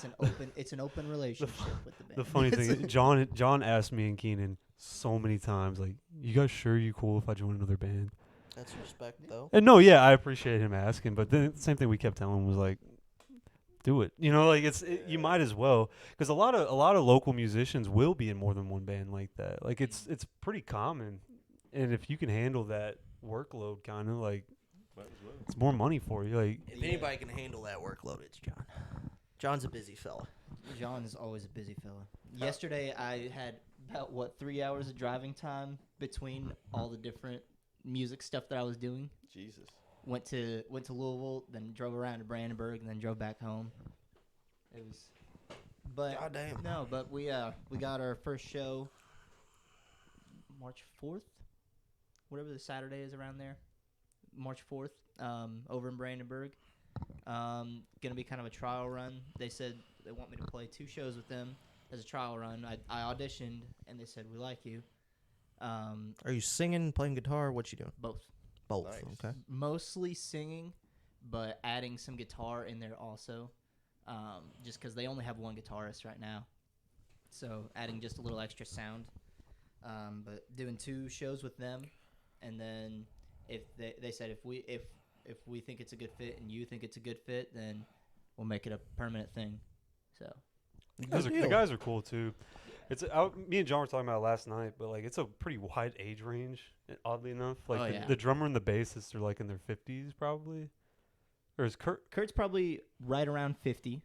It's an open relationship with the band. The funny thing, is, John asked me and Keenan so many times, like, "You guys sure you cool if I join another band?" That's respect, though. And no, yeah, I appreciate him asking, but then the same thing we kept telling him was like, do it. You know, like you might as well, because a lot of local musicians will be in more than one band like that. Like it's pretty common, and if you can handle that workload, kind of like it's more money for you. Like If anybody can handle that workload, it's John. John's a busy fella. John is always a busy fella. Yesterday, I had about 3 hours of driving time between all the different music stuff that I was doing. Jesus. Went to Louisville, then drove around to Brandenburg, and then drove back home. It was, but Goddamn. no, but we got our first show March 4th, whatever the Saturday is around there, March 4th, over in Brandenburg. Gonna be kind of a trial run. They said they want me to play 2 shows with them as a trial run. I auditioned, and they said we like you. Are you singing, playing guitar? What you doing? Both. Both. Nice. Okay. Mostly singing, but adding some guitar in there also, just because they only have one guitarist right now, so adding just a little extra sound. But doing 2 shows with them, and then if they said if we think it's a good fit and you think it's a good fit, then we'll make it a permanent thing. So the guys are cool too. Me and John were talking about it last night, but like it's a pretty wide age range. Oddly enough, like Oh, yeah. the drummer and the bassist are like in their 50s probably, or is Kurt's probably right around 50.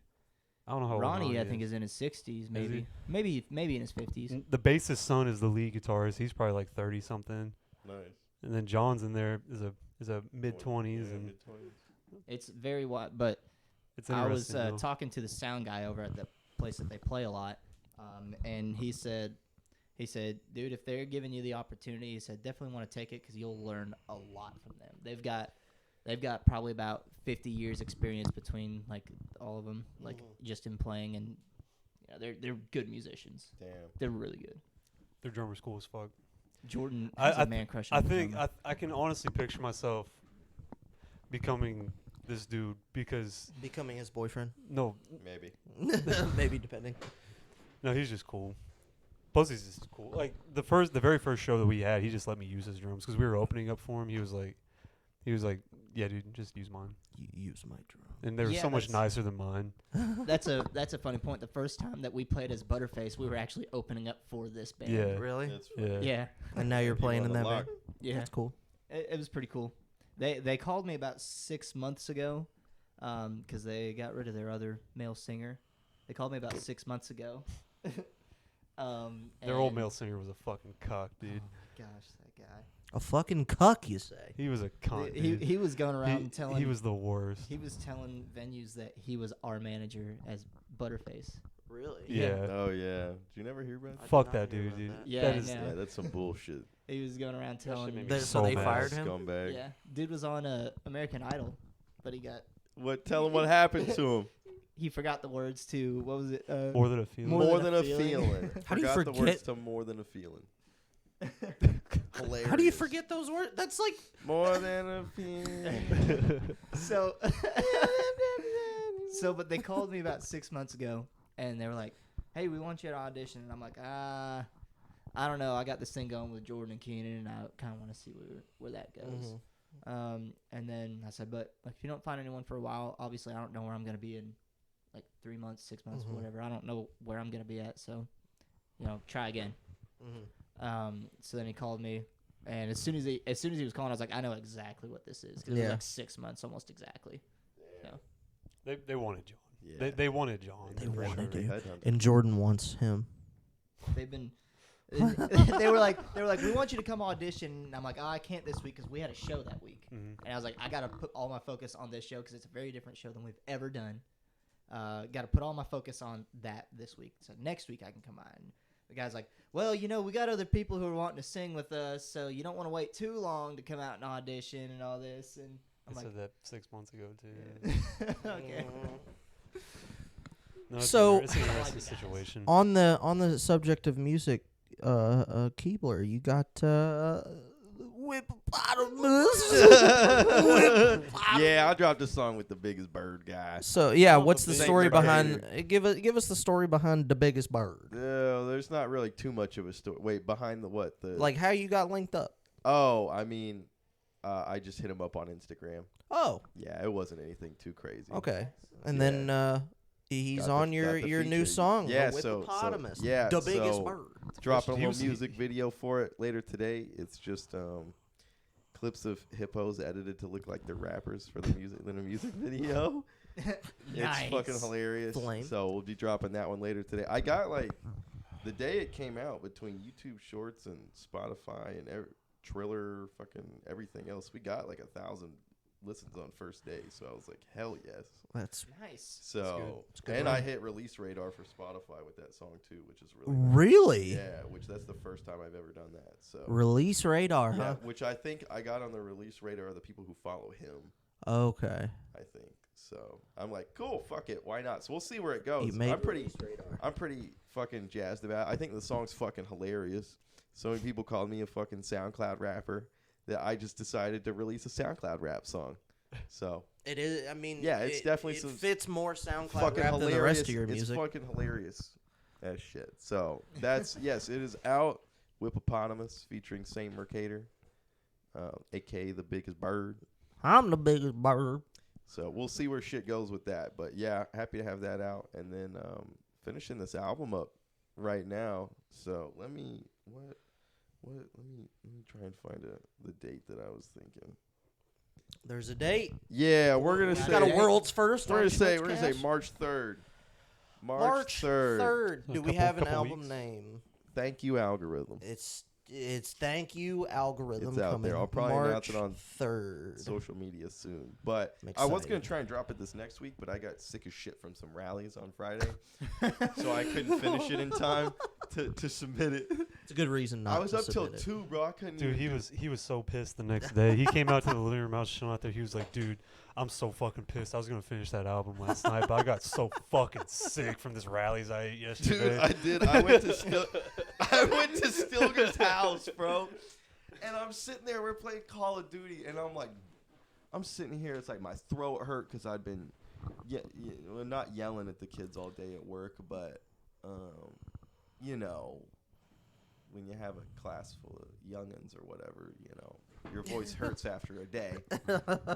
I don't know how old Ronnie, I think, is in his 60s, maybe. Maybe in his 50s. The bassist's son is the lead guitarist. He's probably like 30 something, Nice. and then John's in there is a mid 20s, and mid-20s. It's very wide, but it's I was interesting. though. talking to the sound guy over at the place that they play a lot, and he said, dude, if they're giving you the opportunity, he said definitely want to take it because you'll learn a lot from them. They've got probably about 50 years experience between like all of them, like just in playing, and they're good musicians. Damn. They're really good. Their drummer's cool as fuck. Jordan has a man crush on I the think drummer. I can honestly picture myself becoming this dude because Becoming his boyfriend. no, Maybe. Maybe depending. no, he's just cool. Plus, he's just cool. Like the very first show that we had, he just let me use his drums because we were opening up for him. He was like, yeah, dude, just use mine. You use my drum. And they were Yeah, so much that's- nicer than mine. That's a funny point. The first time that we played as Butterface, we were actually opening up for this band. Yeah. Really? That's Yeah. Yeah. And now you're You playing on in the that block. band. Yeah. That's cool. It was pretty cool. They called me about 6 months ago, because they got rid of their other male singer. They called me about 6 months ago. Their old and- male singer was a fucking cock, dude. Oh my gosh, that guy. A fucking cuck, you say? He was a cunt. He was going around telling. He was the worst. He was telling venues that he was our manager as Butterface. Really? Yeah. Oh yeah. Did you never hear about that? Fuck that dude, dude. Yeah, That I is, know. Yeah, that's some bullshit. He was going around shit telling. made me So so they mad. fired him? Scumbag. Yeah, dude was on American Idol, but he got What? Tell him what happened to him. he forgot the words to what was it? More than a feeling. More More than a feeling. How do you Forgot the words forget- to more than a feeling. How do you forget those words? That's like More than a feeling. So, but they called me about 6 months ago, and they were like, "Hey, we want you to audition." And I'm like, I don't know. I got this thing going with Jordan and Keenan, and I kind of want to see where that goes. And then I said, but if you don't find anyone for a while, obviously I don't know where I'm gonna be in like 3 months, 6 months, whatever. I don't know where I'm gonna be at, so try again. So then he called me, and as soon as he was calling, I was like, I know exactly what this is. 'Cause it was like 6 months, almost exactly. So. They wanted John. Yeah. They wanted John. They for wanted sure. you. And Jordan wants him. They've been. they were like, we want you to come audition. And I'm like, I can't this week because we had a show that week. And I was like, I gotta put all my focus on this show because it's a very different show than we've ever done. Got to put all my focus on that this week. So next week I can come on. The guy's like, well, we got other people who are wanting to sing with us, so you don't want to wait too long to come out and audition and all this. And I'm I like, said that 6 months ago too. okay. No, it's So- it's an interesting situation. On the subject of music, Keebler, you got Whippopotamus. Yeah, I dropped a song with the biggest bird guy. So yeah, Not what's the the biggest story bird. behind? Give us the story behind the biggest bird. There's not really too much of a story. Wait, behind the what? The Like how you got linked up. Oh, I mean, I just hit him up on Instagram. Oh, Yeah, it wasn't anything too crazy. okay. And Yeah. then he's Got on the- your got the your new feature. song, Yeah, The so- Whippopotamus. yeah, the biggest so- bird. Dropping a He was- little music video for it later today. It's just clips of hippos edited to look like they're rappers for the music video. Nice. It's fucking hilarious. Flame. So we'll be dropping that one later today. I got like the day it came out between YouTube Shorts and Spotify and Triller, fucking everything else. We got like 1,000 listens on first day. So I was like, hell yes. That's Nice. So It's good and run. I hit release radar for Spotify with that song too, which is really really yeah. Which that's the first time I've ever done that. So release radar, yeah, huh? which I think I got on the release radar are the people who follow him. Okay. I think so. I'm like, cool, fuck it, why not? So we'll see where it goes. You made I'm pretty fucking jazzed about it. I think the song's fucking hilarious. So many people called me a fucking SoundCloud rapper that I just decided to release a SoundCloud rap song. So It is. I mean, Yeah, it's definitely it some fits more SoundCloud fucking rap hilarious. than the rest of your It's music. fucking hilarious as shit. So that's yes, it is out. Whippopotamus featuring Saint Mercator, aka the biggest bird. I'm the biggest bird. So we'll see where shit goes with that. But yeah, happy to have that out, and then finishing this album up right now. So let me try and find the date that I was thinking. There's a date. Yeah, we're gonna We say Got a world's first. we're on gonna say SchmutzCast. March 3rd. March 3rd. 3rd. A Do we couple- have an couple album weeks. name? Thank you, algorithm. It's Thank You Algorithm. It's out coming there. I'll probably March announce it on 3rd. Social media soon. But I'm I was excited. gonna try and drop it this next week, but I got sick as shit from some rallies on Friday, so I couldn't finish it in time to submit it. It's a good reason not I was to up till submit it. 2, bro. I couldn't. Dude, even he was so pissed the next day. He came out to the living room. I was chilling out there. He was like, "Dude, I'm so fucking pissed. I was gonna finish that album last night, but I got so fucking sick from this rallies I ate yesterday." Dude, I did. I went to Stilger's house, bro. And I'm sitting there. We're playing Call of Duty, and I'm like, I'm sitting here. It's like my throat hurt because I'd been, well, not yelling at the kids all day at work, but, when you have a class full of youngins or whatever, your voice hurts after a day.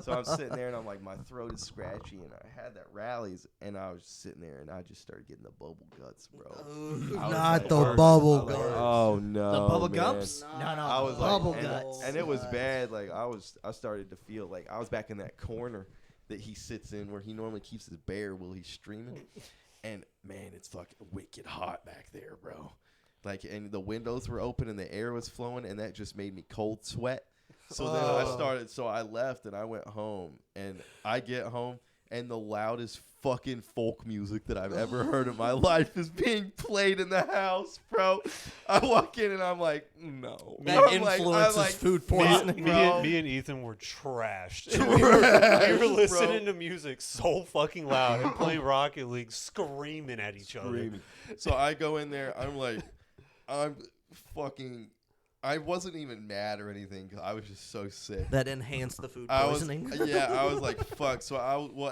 So I'm sitting there, and I'm like, my throat is scratchy, and I had that rallies, and I was sitting there, and I just started getting the bubble guts, bro. Ooh, I was not like, the I bubble was like, guts. oh no, The bubble man. gumps? No, I was bubble like, guts. and it was bad. Like I started to feel like I was back in that corner that he sits in where he normally keeps his bear while he's streaming. And man, it's fucking wicked hot back there, bro. Like, and the windows were open and the air was flowing, and that just made me cold sweat. So then I started. So I left and I went home, and I get home and the loudest fucking folk music that I've ever heard in my life is being played in the house, bro. I walk in and I'm like, no. That I'm influences food poisoning. Me and Ethan were trashed. Trash, we were bro. listening to music so fucking loud and playing Rocket League, screaming at each other. So I go in there. I'm fucking. I wasn't even mad or anything because I was just so sick. That enhanced the food I poisoning. was like, fuck. So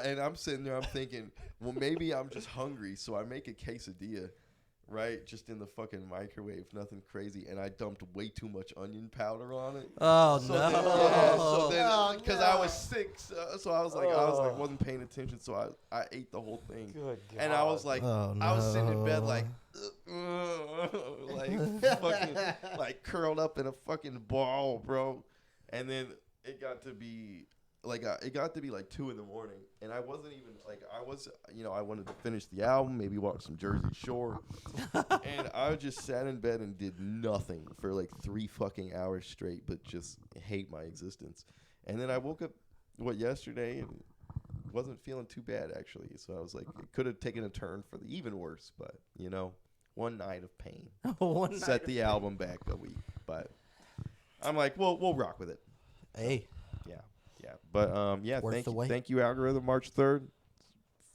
and I'm sitting there, I'm thinking, well, maybe I'm just hungry. So I make a quesadilla, right? Just in the fucking microwave, nothing crazy. And I dumped way too much onion powder on it. Oh, So no. Because I was sick. So I was like, wasn't paying attention. So I ate the whole thing. Good God. And I was like, Oh, I was sitting in bed no. like, fucking, like curled up in a fucking ball, bro. And then it got to be like 2 a.m, and I wasn't even like I wanted to finish the album, maybe watch some Jersey Shore, and I just sat in bed and did nothing for like 3 fucking hours straight, but just hate my existence. And then I woke up yesterday and wasn't feeling too bad actually. So I was like, it could have taken a turn for the even worse, but one night of pain set the album back a week. But I'm like, we'll rock with it. Hey. Yeah. But Worth the wait. thank you, Algorithm. March 3rd.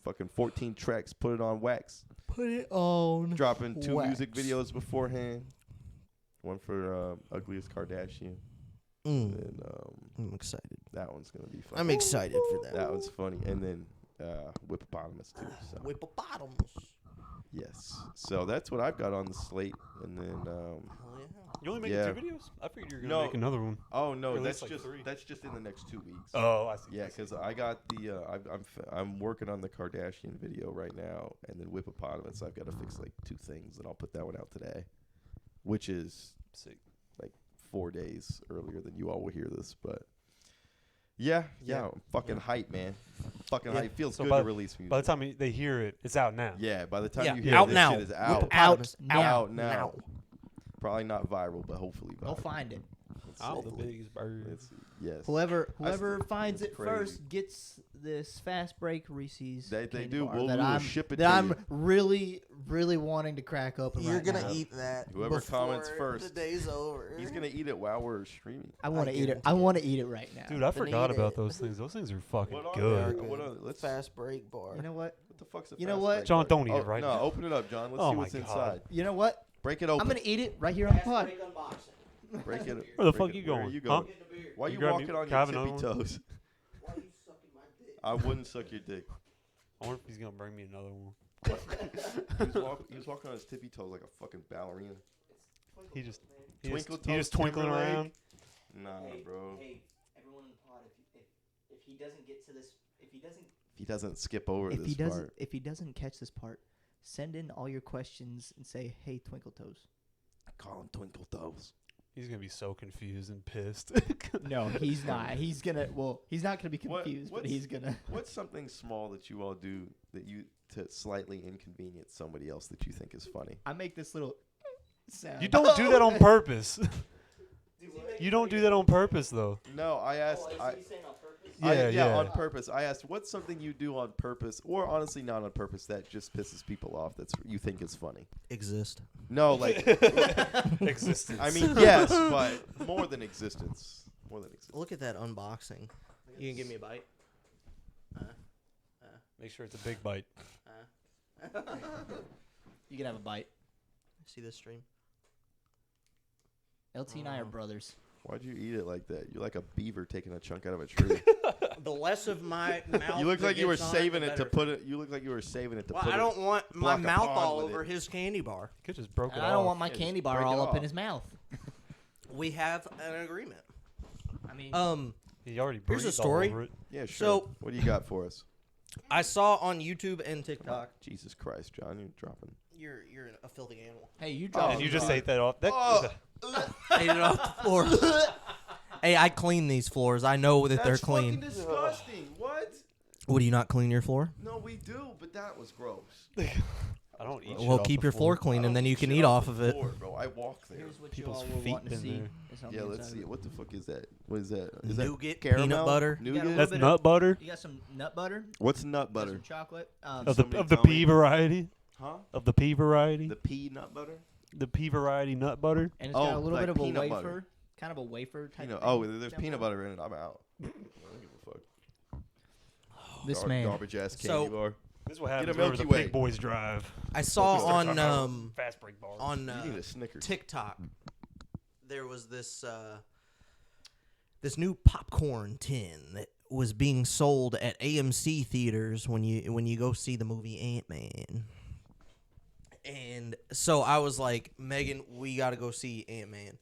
Fucking 14 tracks. Put it on wax. Put it on. Dropping 2 wax. music videos beforehand. One for Ugliest Kardashian. And I'm excited. that one's gonna be fun. I'm excited for that. That was funny. And then Whippopotamus too. So Whippopotamus. yes. So that's what I've got on the slate. And then Hell yeah. You only making Yeah. 2 videos? I figured you were gonna make another one. oh no, Or at that's least like just 3. that's just in the next 2 weeks. Oh, I see. Yeah, because I got the I'm working on the Kardashian video right now, and then Whippopotamus. I've got to fix like 2 things, and I'll put that one out today, which is Sick. like 4 days earlier than you all will hear this. But yeah, I'm fucking hype, man. Fucking hype. Feels So good by- to release music. By the time they hear it, it's out now. Yeah, by the time Yeah, you hear out this now. shit is out. Whippopotamus. Out now. Probably not viral, but hopefully viral. Go find it. Out the Hopefully. biggest bird. Let's see. Yes. Whoever finds it's it crazy. first gets this fast break Reese's. They candy do. bar We'll that ship it that to I'm you. really wanting to crack open. You're right gonna now. eat that. Whoever before comments first. The day's over. He's gonna eat it while we're streaming. I want to eat it. guarantee I it. want to eat it right now. Dude, I Then forgot eat about it. those things. Those things are fucking What are good. they? What are they? Let's Fast break bar. You know what? What the fuck's a You know fast what? break John, bar? don't eat Oh, it right no, now. open it up, John. Let's Oh see my what's God. inside. You know what? Break it open. I'm gonna eat it right here on the pod. unboxing. break it. Where the break fuck it. you Where going? are you Huh? going? Why You you grab walking me- on can I have your another tippy one? toes? Why are you sucking my dick? I wouldn't suck your dick. I wonder if he's gonna bring me another one. He was walking on his tippy toes like a fucking ballerina. He just Twinkle he just twinkling Timberlake? around. Nah, bro. Hey, everyone in the pod, if he doesn't get to this, if He doesn't skip over this part. if he doesn't catch this part, send in all your questions and say, "Hey, Twinkle Toes." I call him Twinkle Toes. He's gonna be so confused and pissed. No, he's not. He's gonna. Well, he's not gonna be What- confused, but what's- he's gonna. What's something small that you all do to slightly inconvenience somebody else that you think is funny? I make this little sound. You don't do that on purpose. You don't do that on purpose, though. No, I asked. Yeah. on purpose. I asked, what's something you do on purpose, or honestly not on purpose, that just pisses people off that you think is funny? Exist. No, like, Existence. I mean, yes, but more than existence. More than existence. Look at that unboxing. You can give me a bite. Make sure it's a big bite. You can have a bite. See this stream? LT and I are brothers. Why'd you eat it like that? You're like a beaver taking a chunk out of a tree. The less of my mouth. You look that like you were gets on saving the it to better. put it. You look like you were saving it to Well, put I it. don't want my block a mouth pond all with over it. his candy bar. Could just broke it And off. I don't want my Yeah, candy just bar break it all up off. in his mouth. We have an agreement. I mean, He already Here's a breathed all story. over it. Yeah, sure. So- What do you got for us? I saw on YouTube and TikTok. Jesus Christ, John, you're dropping. You're a filthy animal. hey, you Oh, drop. And you just God. ate that off. That, Oh. Ate it off the floor. Hey, I clean these floors. I know that they're That's clean. fucking disgusting. What? Would you not clean your floor? No, we do, but that was gross. I I don't eat. Well, shit off keep the your floor floor. clean, I and then don't you can shit eat off off of the it. floor, bro. I walk there. Here's what People's you all were feet wanting to been see. there. is on Yeah, the let's inside see of it. it. What the fuck is that? What is that? Is that Nougat, caramel? peanut butter. You got a Nougat? little That's bit nut butter You got some nut butter. What's nut You got butter? some chocolate. of Somebody the tell pea me. variety. Huh? Of the pea variety. The pea nut butter? The pea variety nut butter. And it's got a Oh, little like bit of a peanut wafer, butter. kind of a wafer type. Peanut. thing Oh, there's down peanut below. butter in it. I'm out. I don't give a fuck. This man. Garbage ass So- candy bar. This is what Get a happens whenever the Milky Way. big boys drive. I saw Start on talking about fast break bars. You need a Snickers. TikTok there was this this new popcorn tin that was being sold at AMC theaters when you go see the movie Ant-Man. And so I was like, Megan, we got to go see Ant-Man.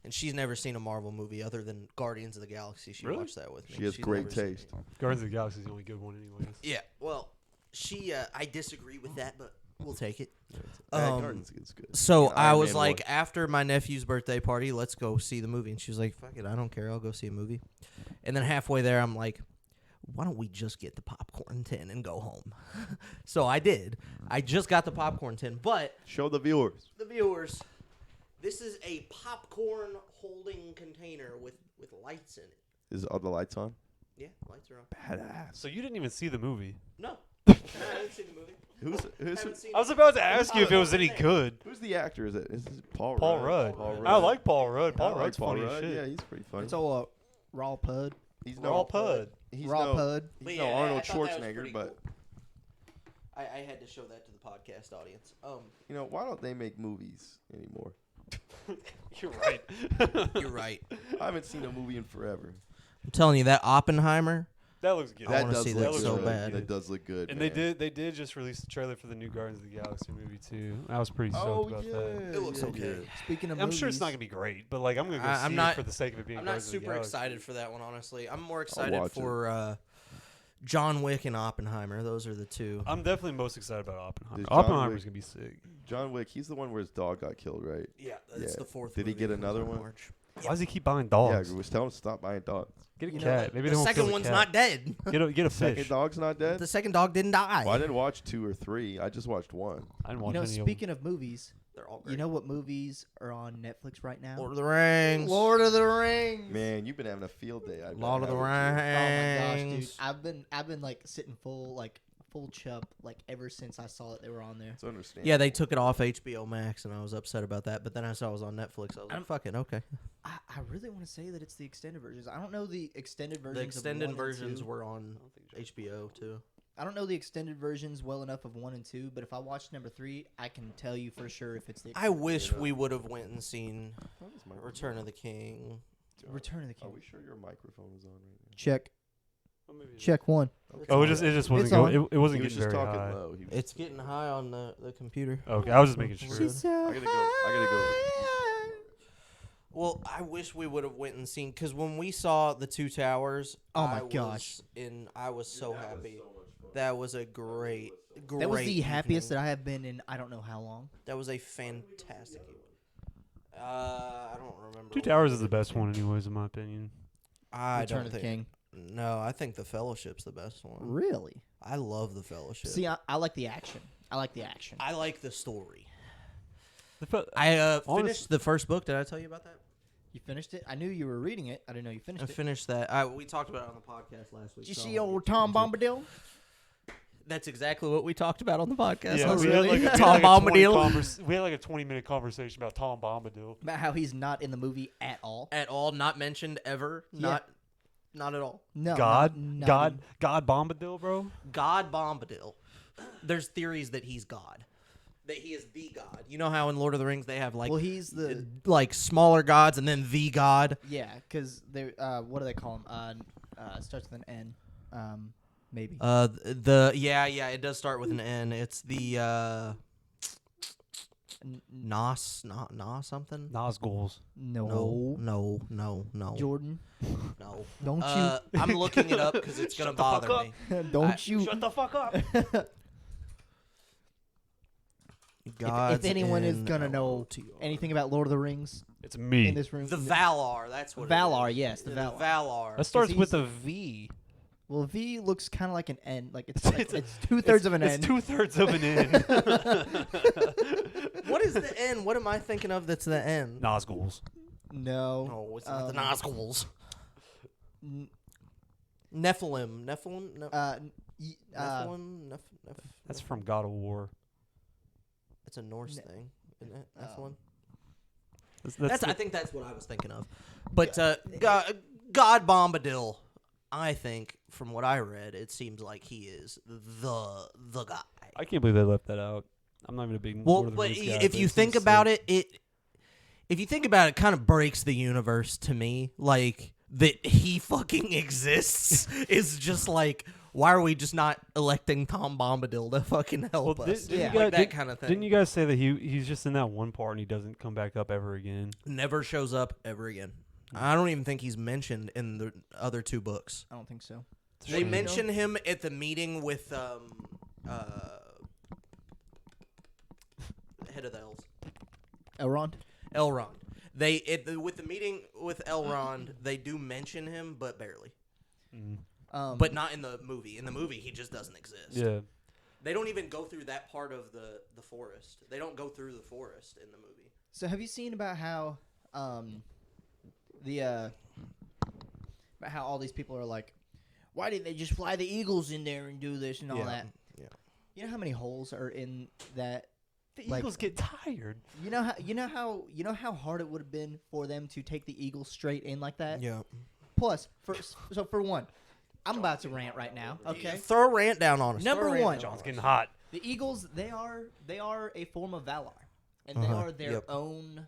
And she's never seen a Marvel movie other than Guardians of the Galaxy. She Really? watched that with me. She has She's great never seen taste. it. Guardians of the Galaxy is the only good one, anyways. Yeah, well, I disagree with that, but we'll take it. Gardens is good. So And I Iron was Man like, 1. after my nephew's birthday party, let's go see the movie. And she was like, fuck it, I don't care. I'll go see a movie. And then halfway there, I'm like, why don't we just get the popcorn tin and go home? So I did. I just got the popcorn tin. But Show the viewers. the viewers, this is a popcorn holding container with lights in it. Is all the lights on? Yeah, lights are on. Badass. So you didn't even see the movie. No. I haven't seen the movie. Who's Haven't seen I was it. about to ask you if it was any good. who's the actor? Is it Paul Paul Rudd? Rudd. Paul Rudd. I like Paul Rudd. I Paul like Rudd's funny as Rudd. shit. Yeah, he's pretty funny. It's all raw pud. He's Raw Pud. He's Raw no, pud. he's But no yeah, Arnold I thought that was Schwarzenegger, pretty but cool. I had to show that to the podcast audience. you know, why don't they make movies anymore? You're right. You're right. I haven't seen a movie in forever. I'm telling you, that Oppenheimer. That looks good. I wanna see that look so good. bad. That does look good. And man. they did just release the trailer for the new Guardians of the Galaxy movie too. I was pretty stoked Oh about yeah, that. It looks yeah, okay. yeah. Speaking of I'm movies, sure it's not gonna be great, but like I'm gonna go I'm see not- it for the sake of it being. I'm not Guardians of the super Galaxy. excited for that one, honestly. I'm more excited watch for John Wick and Oppenheimer. Those are the two. I'm definitely most excited about Oppenheimer. Does John Oppenheimer's Wick- gonna be sick. John Wick. He's the one where his dog got killed, right? Yeah, that's Yeah. the fourth. Did he movie get that comes another out in one? March. Why does he keep buying Yeah, dogs? was telling him to stop buying dogs. Get a You know cat. what? Maybe The they won't second kill one's the cat. not dead. Get a Second fish. dog's not dead. The second dog didn't die. Well, I didn't watch 2 or 3. I just watched 1. I didn't You watch know, any of them. speaking of movies, They're all you great. know what movies are on Netflix right now? Lord of the Rings. Lord of the Rings. Man, you've been having a field day. I bet, Lord of the haven't you? Oh my gosh, dude! Rings. I've been like sitting full chub like ever since I saw that they were on there. It's understandable. Yeah, they took it off HBO Max, and I was upset about that. But then I saw it was on Netflix. I was like, fuck it, okay. I really want to say that it's the extended versions. I don't know the extended versions. The extended of 1 and versions 2. were on HBO too. I don't know the extended versions well enough of 1 and 2, but if I watch number 3, I can tell you for sure if it's the I wish we would have went and seen How is my Return of the King. Return of the Are King. we sure your microphone is on right now? Check. Oh, maybe it is. Check 1. Okay. Oh, it just wasn't It's going. on. It wasn't He was getting just very talking high. low. He was It's getting high on the computer. Okay, I was just making sure. She's so I gotta go. I gotta go. Well, I wish we would have went and seen because when we saw the Two Towers, Oh my I gosh. I was so happy. That was a great. That was the happiest evening. that I have been in I don't know how long. That was a fantastic evening. I don't remember. Two what Towers we is the did. best one, anyways, in my opinion. I Return don't of the think. King. No, I think the Fellowship's the best one. Really? I love the Fellowship. See, I like the action. I like the action. I like the story. The I Honest- finished the first book. Did I tell you about that? You finished it? I knew you were reading it. I didn't know you finished I it. finished that. We talked about it on the podcast last week. Did you so see I won't old get Tom too into it. Bombadil? That's exactly what we talked about on the podcast. yeah, last we week. had like a, Tom Bombadil. we had like a 20-minute conversation about Tom Bombadil. About how he's not in the movie at all. At all, not mentioned ever. Yeah. Not at all. No. God not Bombadil, bro. God Bombadil. There's theories that he's God. That he is the God. You know how in Lord of the Rings they have like Well, he's the like smaller gods and then the God. yeah, because they what do they call him? Starts with an N. Maybe. It does start with an N. It's the Nos something. Nazguls. No. No. Jordan, No. don't I'm looking it up because it's gonna Shut the fuck bother up. me. don't you? Shut the fuck up. Gods if anyone is in gonna know LOTR. anything about Lord of the Rings It's me. in this room, The Valar, that's what Valar, it is. yes, the The Valar. Valar. That starts he's- with a V. Well, V looks kind of like an N. Like it's 2/3 of an N. It's 2/3 of an N. What is the N? What am I thinking of that's the N? Nazguls. No. No, it's not the Nazguls. N- Nephilim. Nephilim? y- Nephilim? That's from God of War. It's a Norse thing, isn't it? Nephilim? That's I think that's what I was thinking of. But God Bombadil, I think, from what I read, it seems like he is the guy. I can't believe they left that out. I'm not even a big Well, Lord of the but Rings guy, if but you it think seems about sick. if you think about it, kind of breaks the universe to me. Like, that he fucking exists is just like, why are we just not electing Tom Bombadil to fucking help Well, us? didn't you Like guys- that kind of thing. Didn't you guys say that he's just in that one part and he doesn't come back up ever again? Never shows up ever again. I don't even think he's mentioned in the other two books. I don't think so. It's a They shame. mention him at the meeting with head of the elves, Elrond. Elrond. With the meeting with Elrond, they do mention him, but barely. Mm. But not in the movie. In the movie, he just doesn't exist. Yeah. They don't even go through that part of the forest. They don't go through the forest in the movie. So have you seen about how about how all these people are like, why didn't they just fly the eagles in there and do this and all that? Yeah. You know how many holes are in that? The Like- Eagles get tired. You know how hard it would have been for them to take the eagles straight in like that. Yeah. Plus, for one, I'm about to rant right now. Okay. Throw a rant down on us. Number Throw a rant one. down John's on getting us. hot. The eagles, they are a form of Valar, and they are their Yep. own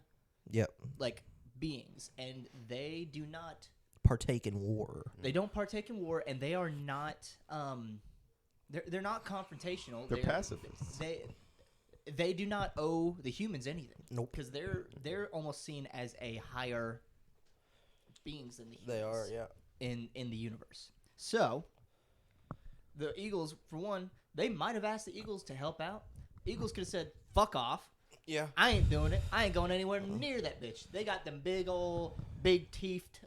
Yep. like beings, and they do not. Partake in war. They don't partake in war, and they are not. They're not confrontational. They're pacifists. They do not owe the humans anything. Nope. Because they're almost seen as a higher beings than the humans. They are, yeah. In the universe. So the Eagles, for one, they might have asked the Eagles to help out. Eagles could have said, "Fuck off. Yeah. I ain't doing it. I ain't going anywhere near that bitch." They got them big teethed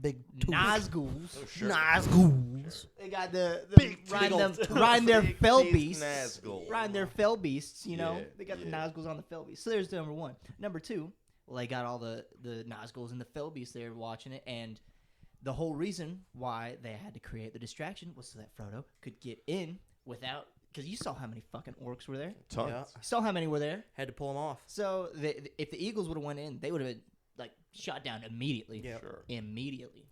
Big Nazguls. Nazguls. They got the Big riding their Big fell teeth beasts. Nazgul. Riding their fell beasts, you know. Yeah, They got the yeah. Nazguls on the fell beasts. So there's number one. Number two, well, they got all the Nazguls and the fell beasts there watching it, and the whole reason why they had to create the distraction was so that Frodo could get in without, because you saw how many fucking orcs were there. Tons. Yeah. You saw how many were there. Had to pull him off. So if the Eagles would have went in, they would have been like shot down immediately. Yeah. Sure. Immediately.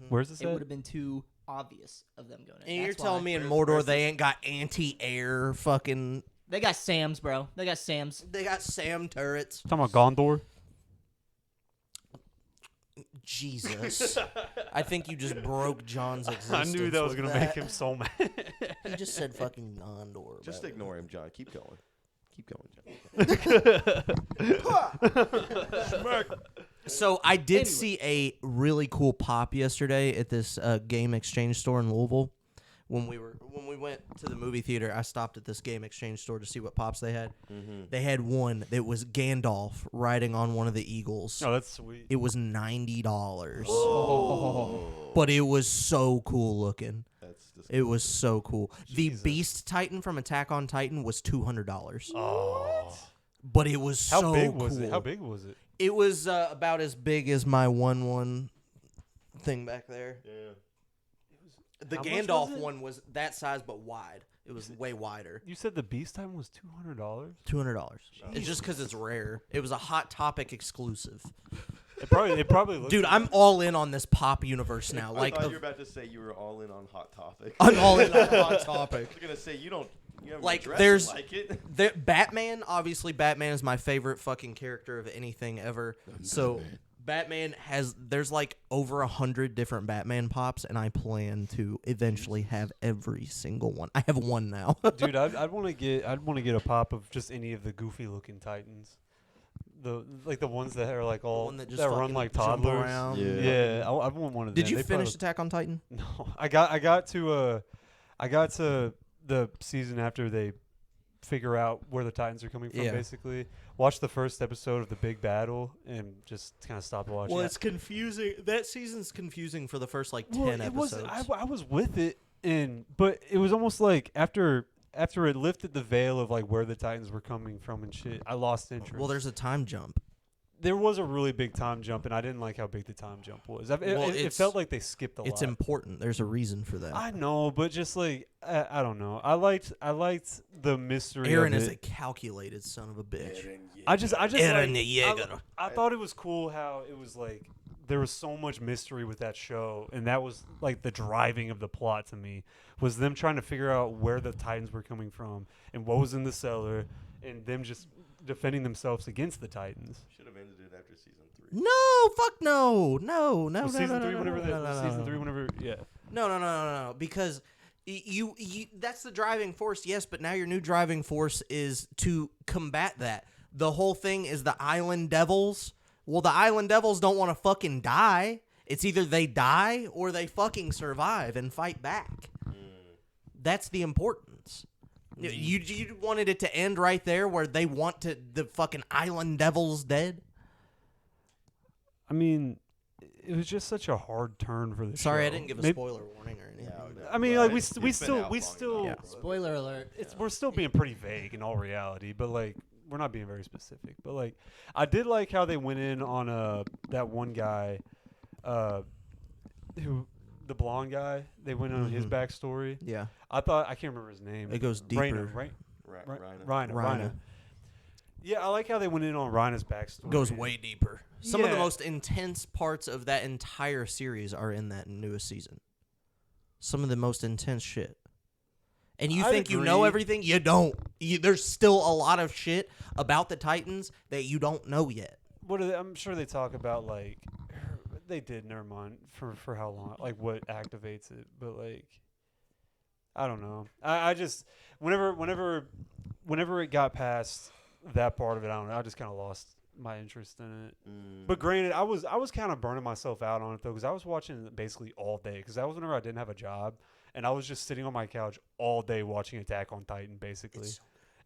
Where's this It would at? have been too obvious of them going in. And you're That's telling why. me in Where's Mordor this? they ain't got anti-air fucking... They got Sam's, bro. They got Sam's. They got SAM turrets. Talking about Gondor? Jesus. I think you just broke John's I existence. knew that was with going to make him so mad. He just said fucking Gondor. Just by the way. ignore him, John. Keep going. Keep going, John. So I did Anyway. see a really cool pop yesterday at this game exchange store in Louisville. When we went to the movie theater, I stopped at this game exchange store to see what pops they had. They had one that was Gandalf riding on one of the eagles. Oh, that's sweet. It was $90, Oh. but it was so cool looking. That's just It was so cool. Jesus. The Beast Titan from Attack on Titan was $200, Oh. but it was How so big was cool. it? How big was it? It was about as big as my 1-1 thing back there. yeah. The How much Gandalf was it? one was that size but wide. It was way wider. You said the Beast Time was $200? $200. It's just because it's rare. It was a Hot Topic exclusive. It probably looked Dude, like I'm all in on this pop universe now. I Like, thought you were about to say you were all in on Hot Topic. I'm all in on Hot Topic. I was gonna say you haven't Like, dressed there's- like it. Batman, obviously, Batman is my favorite fucking character of anything ever. So, Batman there's like over 100 different Batman pops, and I plan to eventually have every single one. I have one now. Dude, I'd want to get a pop of just any of the goofy looking Titans. The ones that are like all one that that, just run fucking like jump toddlers. around. Yeah. I'd want one of them. Did you They finish probably- Attack on Titan? No, I got to the season after they figure out where the Titans are coming from. Yeah. Basically, watch the first episode of the Big Battle and just kind of stop watching. Well, it's confusing. That season's confusing for the first 10 it was, episodes. I was with it, but it was almost like after it lifted the veil of like where the Titans were coming from and shit, I lost interest. Well, there's a time jump. There was a really big time jump, and I didn't like how big the time jump was. It felt like they skipped a lot. It's important. There's a reason for that. I know, but just like I don't know. I liked the mystery. Aaron of is it. a calculated son of a bitch. I just Aaron like, Yeager. I thought it was cool how it was like there was so much mystery with that show, and that was like the driving of the plot to me was them trying to figure out where the Titans were coming from and what was in the cellar, and them just defending themselves against the Titans. Should have ended it after season 3. No, fuck no. No. Season 3, whenever, yeah. No. Because you that's the driving force, yes, but now your new driving force is to combat that. The whole thing is the Island Devils. Well, the Island Devils don't want to fucking die. It's either they die or they fucking survive and fight back. That's the importance. You wanted it to end right there where they want the fucking Island Devils dead? I mean, it was just such a hard turn for the show. Sorry, I didn't give a spoiler warning or anything. I mean, like we still Yeah. Spoiler alert. we're still being pretty vague in all reality, but like we're not being very specific. But like I did like how they went in on that one guy, who the blonde guy. They went on his backstory. Yeah. I can't remember his name. It goes deeper. Raina, right? Rhino. Raina. Yeah, I like how they went in on Raina's backstory. Goes way deeper. Some of the Yeah. most intense parts of that entire series are in that newest season. Some of the most intense shit. And you I'd think you know agree. everything? You don't. There's still a lot of shit about the Titans that you don't know yet. I'm sure they talk about like they did. Never mind for how long, like what activates it. But like, I don't know. I just whenever it got past that part of it, I don't know. I just kind of lost my interest in it. But granted, I was kind of burning myself out on it though because I was watching it basically all day because that was whenever I didn't have a job and I was just sitting on my couch all day watching Attack on Titan. Basically,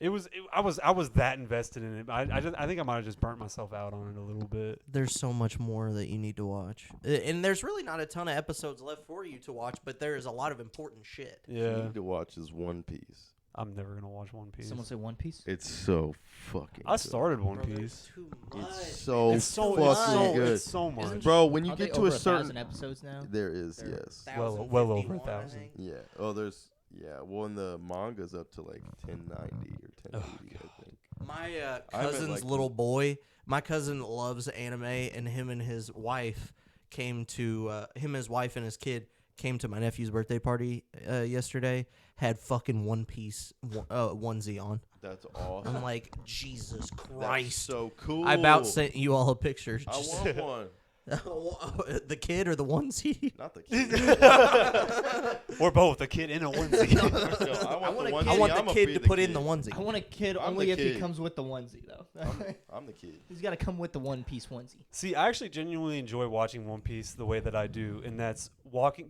I was that invested in it. I think I might have just burnt myself out on it a little bit. There's so much more that you need to watch. And there's really not a ton of episodes left for you to watch, but there is a lot of important shit. You Yeah, need to watch is One Piece. I'm never gonna watch One Piece. Someone say One Piece? It's so fucking I started One Bro, there's Piece. too much. It's so It's so fucking good. It's so much. Isn't Bro, when you Aren't get they to over a certain 1,000 episodes now? there is, There are yes. Well over 1,051, I 1,000. think. Yeah. Oh, there's well, and the manga's up to like 1090 or 1080, I think. My I'm at, cousin's like, little boy, my cousin loves anime, and him and his wife and his kid came to my nephew's birthday party yesterday, had fucking One Piece onesie on. That's awesome. I'm like, Jesus That's Christ. so cool. I about sent you all a picture. I want one. The kid or the onesie? Not the kid. Or both, a kid in a onesie. No, I want the onesie. I want I'ma the kid be to the put in kid. the onesie. I want a kid I'm only the if kid. he comes with the onesie, though. I'm the kid. He's got to come with the One Piece onesie. See, I actually genuinely enjoy watching One Piece the way that I do, and that's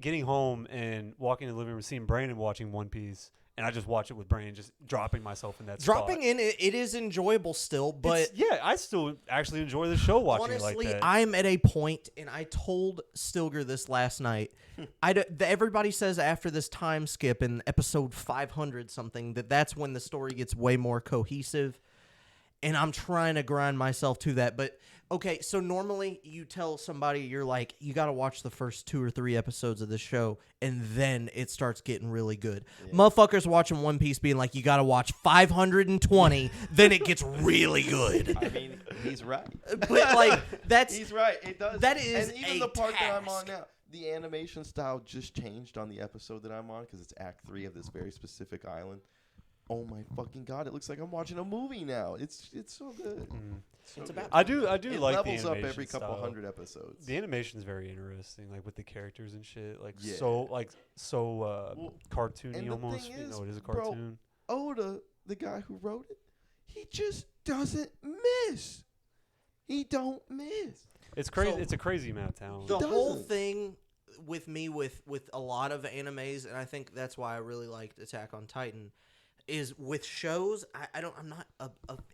getting home and walking in the living room, seeing Brandon watching One Piece, and I just watch it with Brandon, just dropping myself in that Dropping spot. in, it is enjoyable still, but Yeah, I still actually enjoy the show watching honestly, it like that. I'm at a point, and I told Stilger this last night. Everybody says after this time skip in episode 500 something that's when the story gets way more cohesive, and I'm trying to grind myself to that. But okay, so normally you tell somebody, you're like, you got to watch the first 2 or 3 episodes of this show, and then it starts getting really good. Motherfuckers watching One Piece being like, you got to watch 520, then it gets really good. I mean, he's right. But like He's right. It does. that is and even a the part that I'm on task. now. The animation style just changed on the episode that I'm on because it's Act 3 of this very specific island. Oh my fucking god! It looks like I'm watching a movie now. It's so good. So It's good. about I do It like levels the up animation every couple style. hundred episodes. The animation's very interesting, like with the characters and shit, like Yeah. so Well, cartoony and the almost. thing You know, it is a bro, cartoon. Oda, the guy who wrote it, he just doesn't miss. He don't miss. It's crazy. So- It's a crazy amount of talent. The whole doesn't. thing with me with a lot of animes, and I think that's why I really liked Attack on Titan, is with shows. I'm not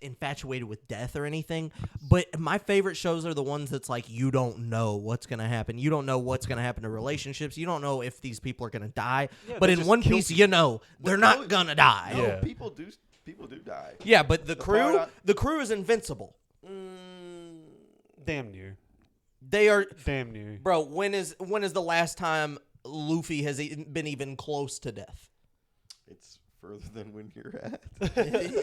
infatuated with death or anything, but my favorite shows are the ones that's like you don't know what's gonna happen. You don't know what's gonna happen to relationships. You don't know if these people are gonna die. Yeah, but they in just One kill Piece, you know they're not gonna die. No, Yeah. people do die. Yeah, but the crew, part the crew is invincible. Damn near. They are, Damn near. bro. When is the last time Luffy has been even close to death? It's further than when you're at.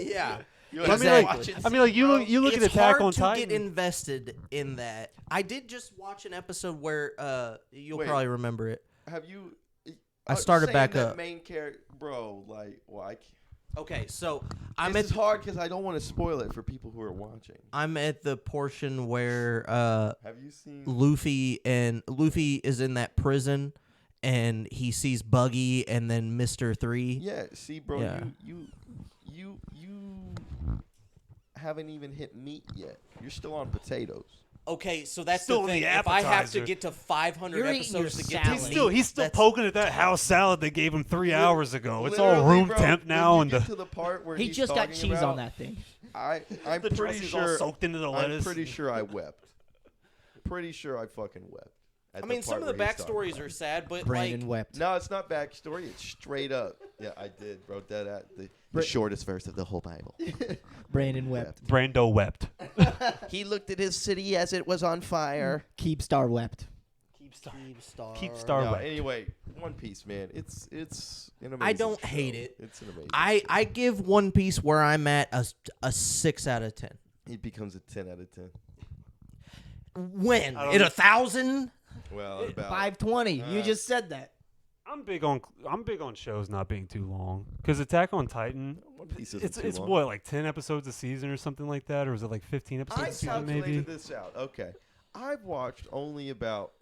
Yeah. You I mean, Exactly. like you look at It's Attack hard on to Titan. get invested in that. I did just watch an episode where you'll Wait. probably remember it. Have you? I started saying back that up. Main character, bro. Like, why? Okay, so I'm This at is hard because I don't want to spoil it for people who are watching. I'm at the portion where Have you seen? Luffy is in that prison and he sees Buggy and then Mr. 3. Yeah. See, bro. Yeah. You haven't even hit meat yet. You're still on potatoes. Okay, so that's Still the in thing. the If I have to appetizer. get to 500 You're eating episodes your to get salad. to He's still that's poking at that house salad they gave him 3 hours ago. It's all Literally, room bro, temp now, when and you get the to the part where He he's just got talking cheese about, on that thing. I'm the pretty dressing's all sure. soaked into the I'm lettuce. pretty sure I wept. Pretty sure I fucking wept. at I mean, the some part of the where he's talking backstories about are it. sad, but Brandon like wept. No, it's not backstory. It's straight up. Yeah, I did, bro. That at the shortest verse of the whole Bible. Brandon wept. Brando wept. He looked at his city as it was on fire. Keep Star wept. Keep Star No, wept. anyway, One Piece, man. It's an amazing I don't show. hate it. It's an amazing. I give One Piece where I'm at a 6 out of 10. It becomes a 10 out of 10. When I don't at know. 1,000? Well, about 520. You just said that. I'm big on shows not being too long because Attack on Titan. One Piece isn't too It's long. what, like 10 episodes a season or something like that, or is it like 15 episodes I a season calculated maybe? this out. Okay. I've watched only about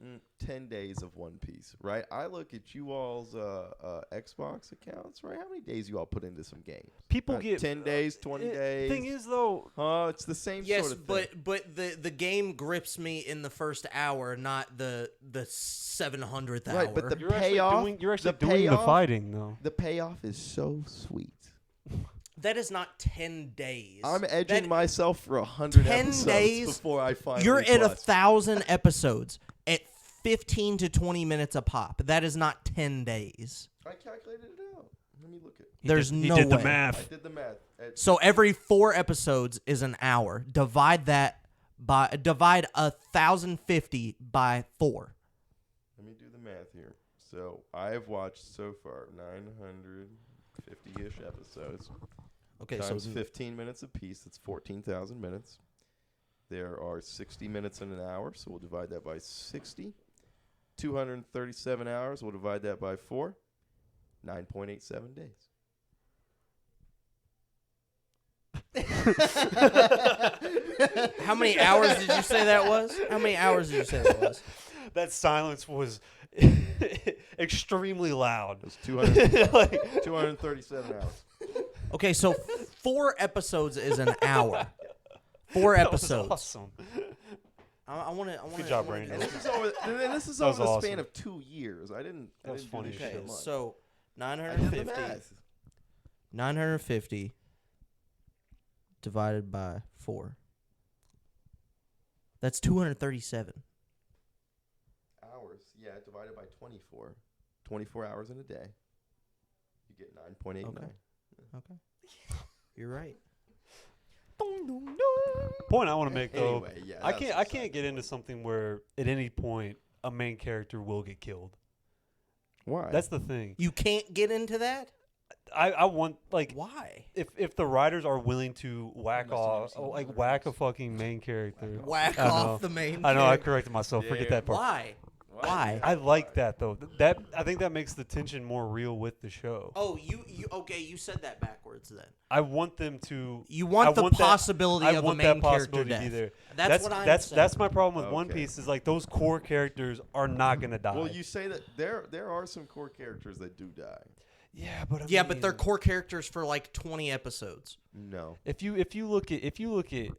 10 days of One Piece, right? I look at you all's Xbox accounts, right? How many days you all put into some games? People get 10 days, 20 days. Thing is though, It's the same Yes, sort of thing. but the game grips me in the first hour, not the 700th hour. Right, but the you're payoff, actually doing the payoff, fighting though. The payoff is so sweet. that is not 10 days. I'm edging That- myself for 100 10 episodes days, before I finally You're at bust. 1,000 episodes at 15 to 20 minutes a pop. That is not 10 days. I calculated it out. Let me look at. There's He no did the way. I math. did the math. So every 4 episodes is an hour. Divide 1,050 by 4. Let me do the math here. So I have watched so far 950-ish episodes. Okay, Times so 15 minutes apiece. That's 14,000 minutes. There are 60 minutes in an hour, so we'll divide that by 60. 237 hours. We'll divide that by 4. 9.87 days. how many hours did you say that was? How many hours did you say that was? That silence was extremely loud. That's 237 hours. Okay, so 4 episodes is an hour. 4 That was episodes. awesome. I want to. Good job, Brandon. And this is over. And this is That was over the awesome. span of 2 years. I didn't. That was do funny this as Okay, shit much. so I did the 950. math. 950 divided by 4. That's 237. Hours. Yeah, divided by 24. 24 hours in a day. You get 9.89. Okay. Okay. You're right. Point I want to make though, Anyway, yeah. I that's can't the get into something where at any point a main character will get killed. Why? That's the thing. You can't get into that? I want like Why? if the writers are willing to whack Unless you've never off seen like Lord of the whack a Rings. fucking main character. Whack I know. off the main I know. I character. corrected myself. Forget Yeah. that part. Why? Why? I like that though. That I think that makes the tension more real with the show. Oh, you okay, you said that backwards then. I want them to. You want I the want that- possibility I of a want main that character possibility death. to be there. That's what I'm saying. That's my problem with One Okay. Piece is like those core characters are not gonna die. Well, you say that there are some core characters that do die. yeah, but Yeah, but they're core characters for like 20 episodes. No. If you look at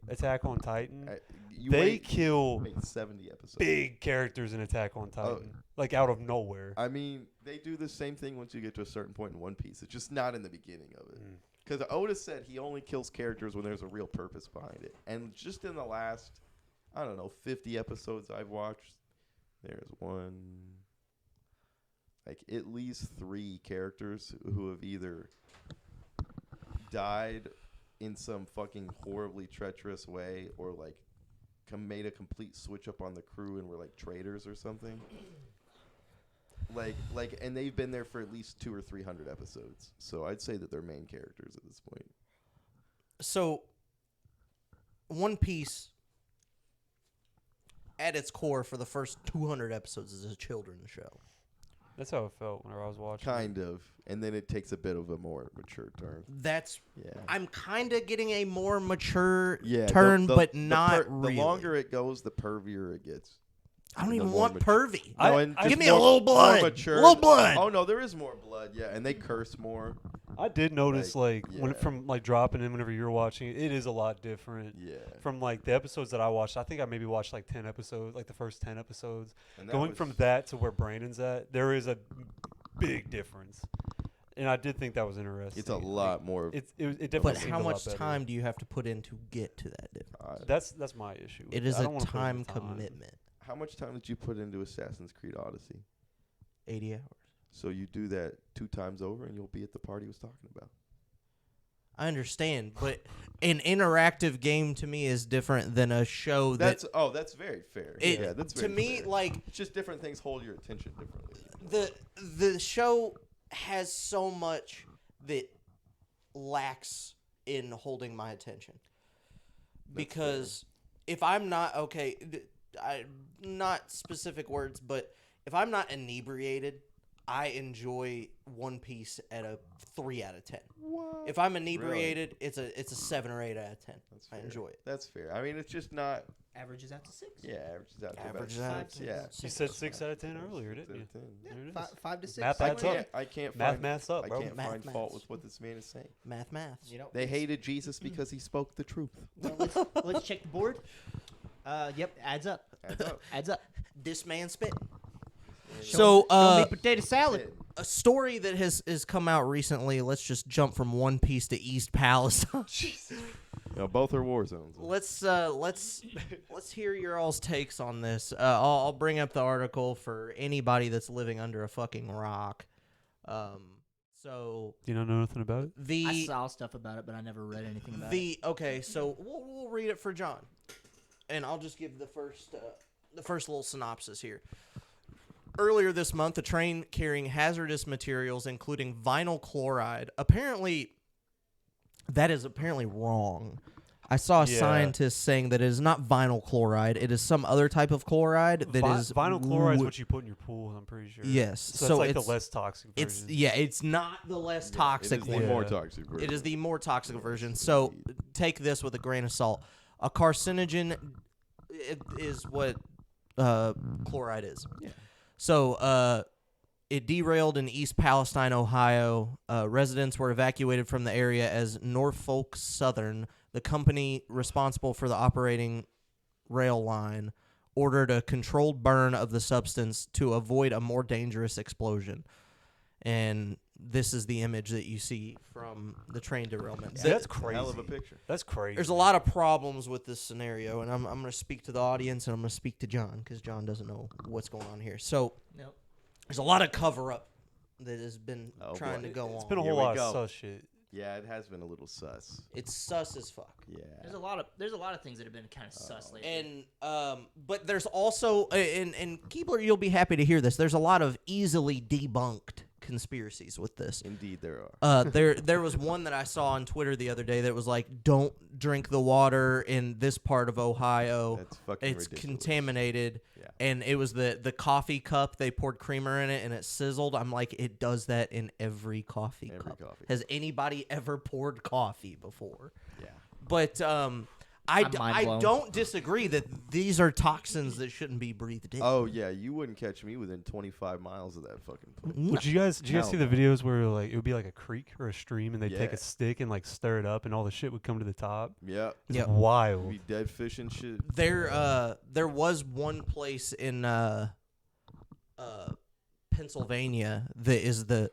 Attack on Titan, You they wait, kill wait 70 episodes. big characters in Attack on Titan, like out of nowhere. I mean, they do the same thing once you get to a certain point in One Piece. It's just not in the beginning of it. Because Otis said he only kills characters when there's a real purpose behind it. And just in the last, I don't know, 50 episodes I've watched, there's at least 3 characters who have either died in some fucking horribly treacherous way or made a complete switch up on the crew and were traitors or something. And they've been there for at least 200 or 300 episodes. So I'd say that they're main characters at this point. So, One Piece, at its core, for the first 200 episodes, is a children's show. That's how it felt whenever I was watching. Kind of. And then it takes a bit of a more mature turn. Yeah. Yeah. I'm kind of getting a more mature Yeah, turn, but not really. The longer it goes, the pervier it gets. I don't the even more want pervy. Give me a more- little blood. more mature. Little blood. Oh no, there is more blood. Yeah, and they curse more. I did notice when yeah. from dropping in whenever you were watching it is a lot different. Yeah. From the episodes that I watched, I think I maybe watched 10 episodes, the first 10 episodes. And that Going was- from that to where Brandon's at, there is a big difference. And I did think that was interesting. It's a lot more. It definitely But seemed how a lot much better. time do you have to put in to get to that difference? That's my issue. with It is I a don't wanna put in time the commitment. How much time did you put into Assassin's Creed Odyssey? 80 hours. So you do that 2 times over, and you'll be at the party he was talking about. I understand, but an interactive game to me is different than a show That's very fair. Yeah, that's to very me fair. It's just different things hold your attention differently. the show has so much that lacks in holding my attention. Because if I'm not not specific words, but if I'm not inebriated, I enjoy One Piece at a 3 out of 10. What? If I'm inebriated, it's a 7 or 8 out of 10. That's I fair. enjoy it. That's fair. I mean, it's just not. Averages out to 6. Yeah, averages out to about Averages out 6. to Yeah. You said 6 out of 10 earlier, didn't you? 10. There it is. 5 to 6. Math I adds up. can't Maths find. up, I bro. can't Math find maths. fault with what this man is saying. Maths. You know, They hated Jesus because he spoke the truth. well, let's check the board. Yep, adds up. Adds up. Adds up. This man spit. Show So, me potato salad. a story that has come out recently. Let's just jump from One Piece to East Palestine. Both are war zones. Let's hear your all's takes on this. I'll bring up the article for anybody that's living under a fucking rock. So Do you not know nothing about it? I saw stuff about it, but I never read anything about it. Okay, so we'll read it for John, and I'll just give the first little synopsis here. Earlier this month, a train carrying hazardous materials, including vinyl chloride, that is apparently wrong. I saw a scientist saying that it is not vinyl chloride. It is some other type of chloride that is vinyl chloride is what you put in your pool. I'm pretty sure. Yes, so that's the less toxic version. It's not the less toxic It is the one. more toxic version. It is the more toxic version. So take this with a grain of salt. A carcinogen is what chloride is. Yeah. So it derailed in East Palestine, Ohio. Residents were evacuated from the area as Norfolk Southern, the company responsible for the operating rail line, ordered a controlled burn of the substance to avoid a more dangerous explosion. And this is the image that you see from the train derailment. Yeah, that's crazy. Hell of a picture. That's crazy. There's a lot of problems with this scenario, and I'm going to speak to the audience, and I'm going to speak to John, because John doesn't know what's going on here. So Nope. there's a lot of cover-up that has been trying boy. to go It's on. been a Here whole we lot go. of sus shit. Yeah, it has been a little sus. It's sus as fuck. Yeah. There's a lot of things that have been kind of sus lately. And but there's also and Keebler, you'll be happy to hear this. There's a lot of easily debunked conspiracies with this. Indeed, there are. There was one that I saw on Twitter the other day that was like, don't drink the water in this part of Ohio. That's fucking It's ridiculous. contaminated. Yeah. And it was the coffee cup. They poured creamer in it and it sizzled. I'm like, it does that in every coffee Every cup. coffee. Has anybody ever poured coffee before? Yeah. But I'm I mind blown. don't disagree that these are toxins that shouldn't be breathed in. Oh yeah, you wouldn't catch me within 25 miles of that fucking place. No. Did you guys Hell see the no. videos where it would be like a creek or a stream and they'd take Yeah. a stick and stir it up and all the shit would come to the top? Yeah. It's Yep. wild. Be dead fish and shit. There was one place in Pennsylvania that is the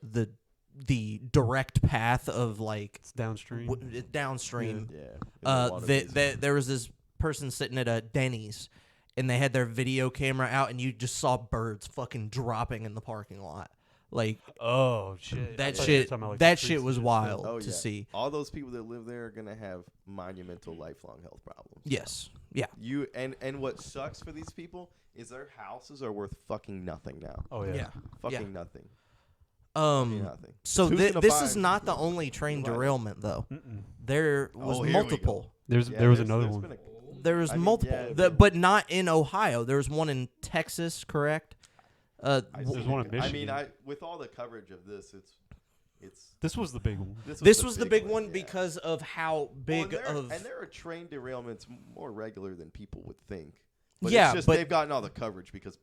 the direct path of like It's downstream. downstream. Yeah. in the water basin. There was this person sitting at a Denny's, and they had their video camera out, and you just saw birds fucking dropping in the parking lot. Like Oh shit! I that thought you were shit. talking about, like, That the shit streets was and shit. wild Oh, to yeah. see. All those people that live there are gonna have monumental lifelong health problems. Yes. Yeah. You and what sucks for these people is their houses are worth fucking nothing now. Oh yeah. Yeah. Fucking nothing. Fucking nothing. So Who's gonna this buy- is not the only train Right. derailment, though. Mm-mm. There was Oh, here we go. multiple. There was another there's one. been There was I mean, multiple, yeah, but not in Ohio. There was one in Texas, correct? I There's see one it. in I mean, Michigan. with all the coverage of this, it's This was the big one. This was the big one yeah. because of how Well, big and of. there are train derailments more regular than people would think. But Yeah, it's just but- they've gotten all the coverage because East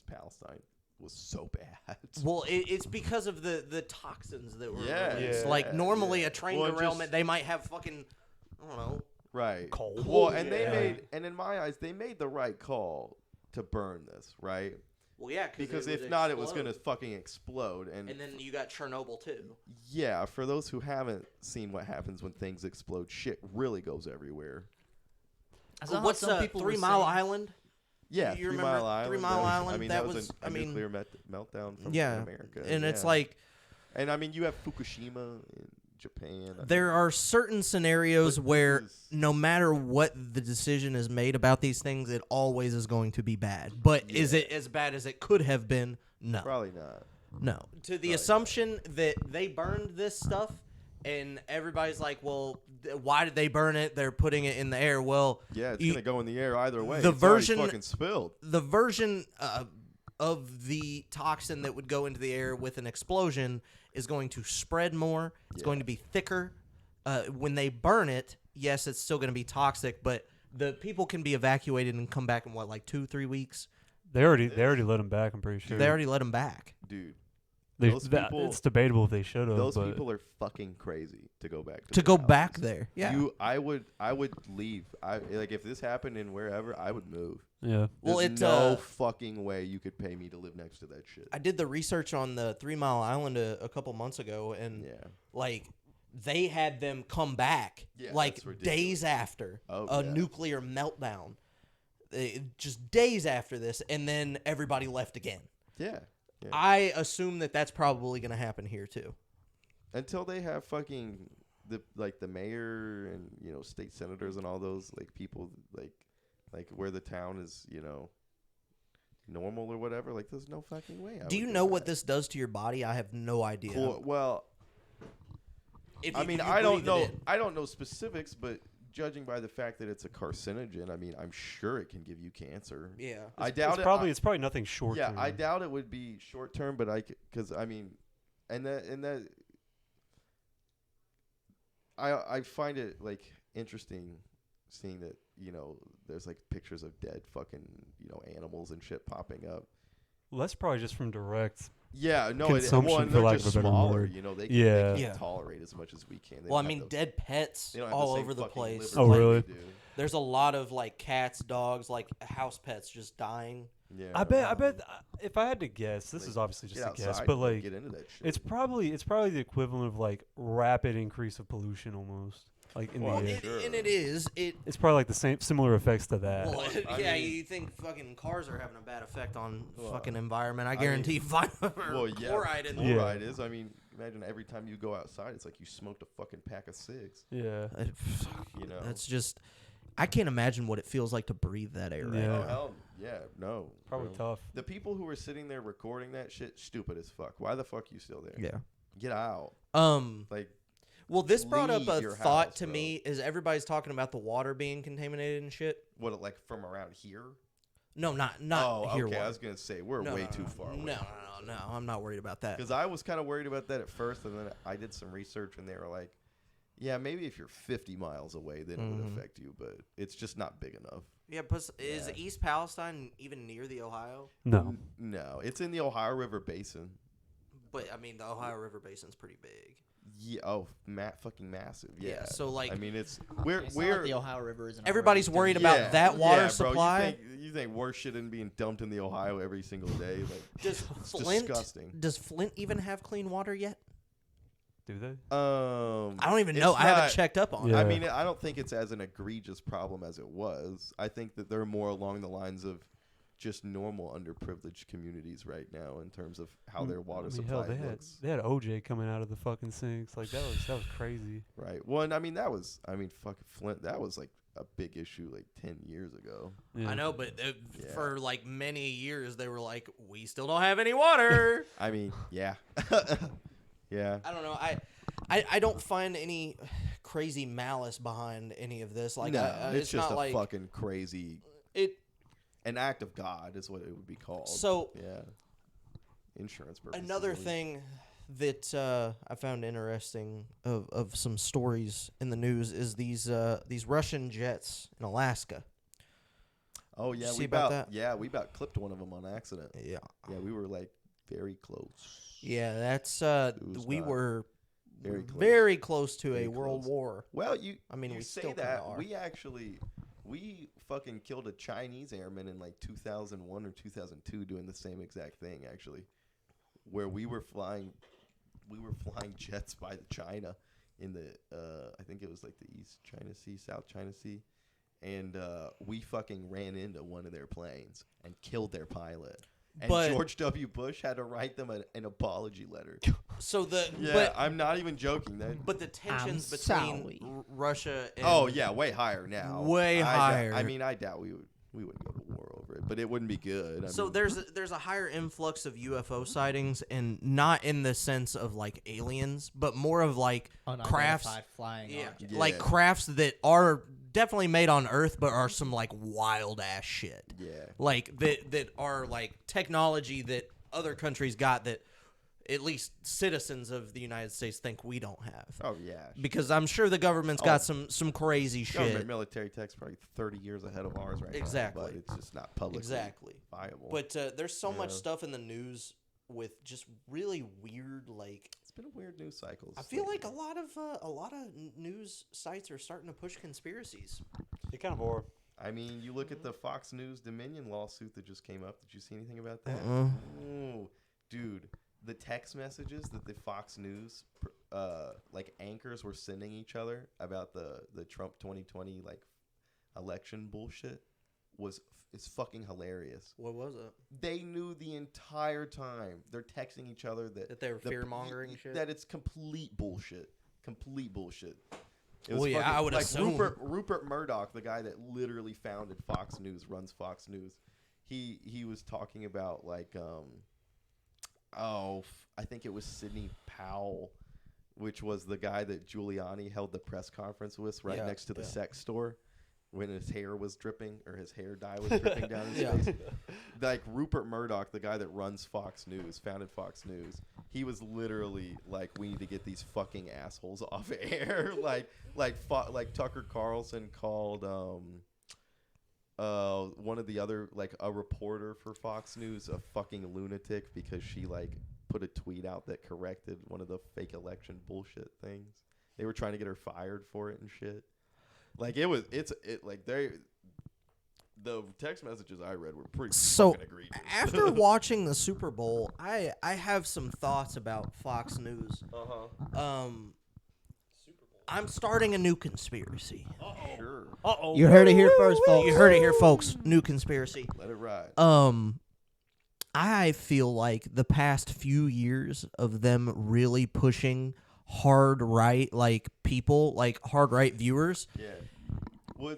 Palestine was so bad. Well, it's because of the toxins that were Yeah, released. yeah, Like normally yeah. a train Well, derailment, just- they might have fucking, I don't know. Right. Coal. Well, and Yeah. and in my eyes, they made the right call to burn this, right? Well, yeah, Because if not, it was going to fucking explode. And And then you got Chernobyl too. yeah, for those who haven't seen what happens when things explode, shit really goes everywhere. I saw how What's some people 3 were Mile saying- Island? Yeah, You 3 remember Mile Island. 3 Mile Island? I mean, That was was- a I mean- nuclear meltdown from Yeah, America. and it's yeah. like And I mean, you have Fukushima in Japan. I there mean, are certain scenarios But where this is- no matter what the decision is made about these things, it always is going to be bad. But is Yeah. it as bad as it could have been? No. probably not. No. To the Probably assumption that they burned this stuff and everybody's like, well, why did they burn it? They're putting it in the air. Well, Yeah, it's you- going to go in the air either way. the It's already version- fucking spilled. the version of the toxin that would go into the air with an explosion is going to spread more. It's Yeah. going to be thicker. When they burn it, yes, it's still going to be toxic, but the people can be evacuated and come back in what, like 2-3 weeks? They already let him back. I'm pretty sure. They already let them back. Dude, They- those people- it's debatable if they should have. those but people are fucking crazy to go back to To their go houses. back there, yeah. I would leave. Like if this happened in wherever, I would move. yeah. Well, There's it's no fucking way you could pay me to live next to that shit. I did the research on the 3 Mile Island a couple months ago, and Yeah. like they had them come back Yeah, like that's ridiculous. days after Oh, a yeah. nuclear meltdown. Just days after this, and then everybody left again. Yeah. Yeah. I assume that that's probably going to happen here too. Until they have fucking the mayor and state senators and all those like people like where the town is normal or whatever. Like there's no fucking way. Do you know what this does to your body? I have no idea. Cool. Well, If I you- mean, you I don't breathe it know. in. I don't know specifics, but judging by the fact that it's a carcinogen, I mean, I'm sure it can give you cancer. Yeah. I doubt It's probably nothing short. Yeah, term. I doubt it would be short term, but because I mean, and that I find it like interesting seeing that there's like pictures of dead fucking animals and shit popping up. Well, that's probably just from direct. Yeah, no, Consumption, for they're lack just of a better smaller. word. They Yeah. can't Yeah. tolerate as much as we can. They Well, I don't have mean, the- dead pets they don't have all same over the fucking place. liver Oh, Like, really? we do. There's a lot of like cats, dogs, like house pets just dying. Yeah, I bet if I had to guess, this Like, is obviously just get a guess, outside but and, like get into that shit. it's probably the equivalent of like rapid increase of pollution almost like in Well, the air. Sure. And it is. It's probably like the similar effects to that. Well, I yeah, mean- you think fucking cars are having a bad effect on Well, fucking environment. I I guarantee well, yeah, chloride in Yeah. fluoride is. I mean, imagine every time you go outside, it's like you smoked a fucking pack of cigs. Yeah. That's just. I can't imagine what it feels like to breathe that air right Yeah. Oh, now. hell, yeah, no. Probably bro. tough. The people who were sitting there recording that shit, stupid as fuck. Why the fuck you still there? Yeah. Get out. Well, this brought up leave a your thought house, to bro. me. Is everybody's talking about the water being contaminated and shit? What, like from around here? No, not Oh, here. okay. I water. was gonna say we're No, way no, too no. far away. No. I'm not worried about that. Because I was kind of worried about that at first, and then I did some research, and they were like, "Yeah, maybe if you're 50 miles away, then it would affect you, but it's just not big enough." Yeah, plus, is Yeah. East Palestine even near the Ohio? No. No, it's in the Ohio River Basin. But I mean, the Ohio River Basin's pretty big. Yeah. Fucking massive. Yeah. So like, I mean, it's It's not like the Ohio River is. Everybody's worried about that water supply. Bro, you think worse shit isn't being dumped in the Ohio every single day? Like, Does it's Flint? disgusting. Does Flint even have clean water yet? Do they? I don't even know. it's I haven't not- checked up on Yeah. it. I mean, I don't think it's as an egregious problem as it was. I think that they're more along the lines of just normal underprivileged communities right now in terms of how their water supply looks. They had OJ coming out of the fucking sinks. Like that was crazy. Right. Well, and I mean, fucking Flint, that was like a big issue like 10 years ago. Yeah. I know, but Yeah. for like many years, they were like, we still don't have any water. I mean, yeah. Yeah. I don't know. I don't find any crazy malice behind any of this. Like, no, it's just not a like fucking crazy, an act of God is what it would be called. So, yeah. Insurance purposes. another thing that I found interesting of some stories in the news is these Russian jets in Alaska. Oh, yeah. you We see about about, that? yeah, we about clipped one of them on accident. Yeah. Yeah, we were like very close. Yeah, that's was we not were very close. very close to Very a world close. war. Well, I mean, you we say still kinda that. are. We fucking killed a Chinese airman in like 2001 or 2002 doing the same exact thing, actually, where we were flying jets by China in the I think it was like the East China Sea, South China Sea, and we fucking ran into one of their planes and killed their pilot. And But- George W. Bush had to write them an apology letter. So Yeah, I'm not even joking. but the tensions I'm between sorry. Russia and Oh yeah, way higher now. Way higher. I mean, I doubt we wouldn't go to war over it, but it wouldn't be good. I So mean, there's a higher influx of UFO sightings, and not in the sense of like aliens, but more of like crafts, Unidentified flying objects. Yeah. like crafts that are definitely made on Earth, but are some like wild ass shit, yeah, like that are like technology that other countries got that at least citizens of the United States think we don't have. oh yeah. Because I'm sure the government's got some crazy Government shit. military tech's probably 30 years ahead of ours right Exactly. now. But it's just not publicly Exactly. viable. But there's so much Yeah. stuff in the news with just really weird, like it's been a weird news cycle. I feel like a lot of news sites are starting to push conspiracies. They kind of are. I mean, you look at the Fox News Dominion lawsuit that just came up. Did you see anything about that? Ooh, dude, the text messages that the Fox News like anchors were sending each other about the Trump 2020 like election bullshit is fucking hilarious. What was it? They knew the entire time. They're texting each other that They were fear-mongering shit? That it's complete bullshit. Complete bullshit. It Well, yeah, fucking- I would like assume. Rupert Murdoch, the guy that literally founded Fox News, runs Fox News. He was talking about like I think it was Sidney Powell, which was the guy that Giuliani held the press conference with right Yeah, next to the yeah. sex store when his hair was dripping or his hair dye was dripping down his Yeah. face. Like Rupert Murdoch, the guy that runs Fox News, founded Fox News, he was literally like, we need to get these fucking assholes off air. like Tucker Carlson called one of the other, like a reporter for Fox News, a fucking lunatic because she like put a tweet out that corrected one of the fake election bullshit things. They were trying to get her fired for it and shit. Like the text messages I read were pretty fucking egregious. After watching the Super Bowl, I have some thoughts about Fox News. I'm starting a new conspiracy. Sure, Uh-oh. You heard it here first, folks. You heard it here, folks. New conspiracy. let it ride. I feel like the past few years of them really pushing hard right, like people, like hard right viewers. Yeah. Well,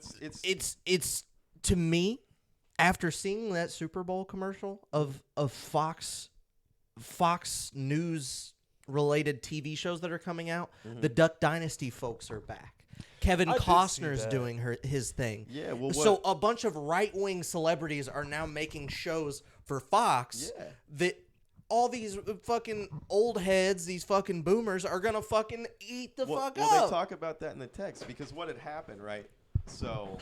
It's to me, after seeing that Super Bowl commercial of Fox News related TV shows that are coming out, the Duck Dynasty folks are back. Kevin I did see Costner's that. doing his thing. Yeah, well, So a bunch of right-wing celebrities are now making shows for Fox Yeah. that all these fucking old heads, these fucking boomers, are gonna fucking eat the fuck well, up. they talk about that in the text because what had happened, right? So,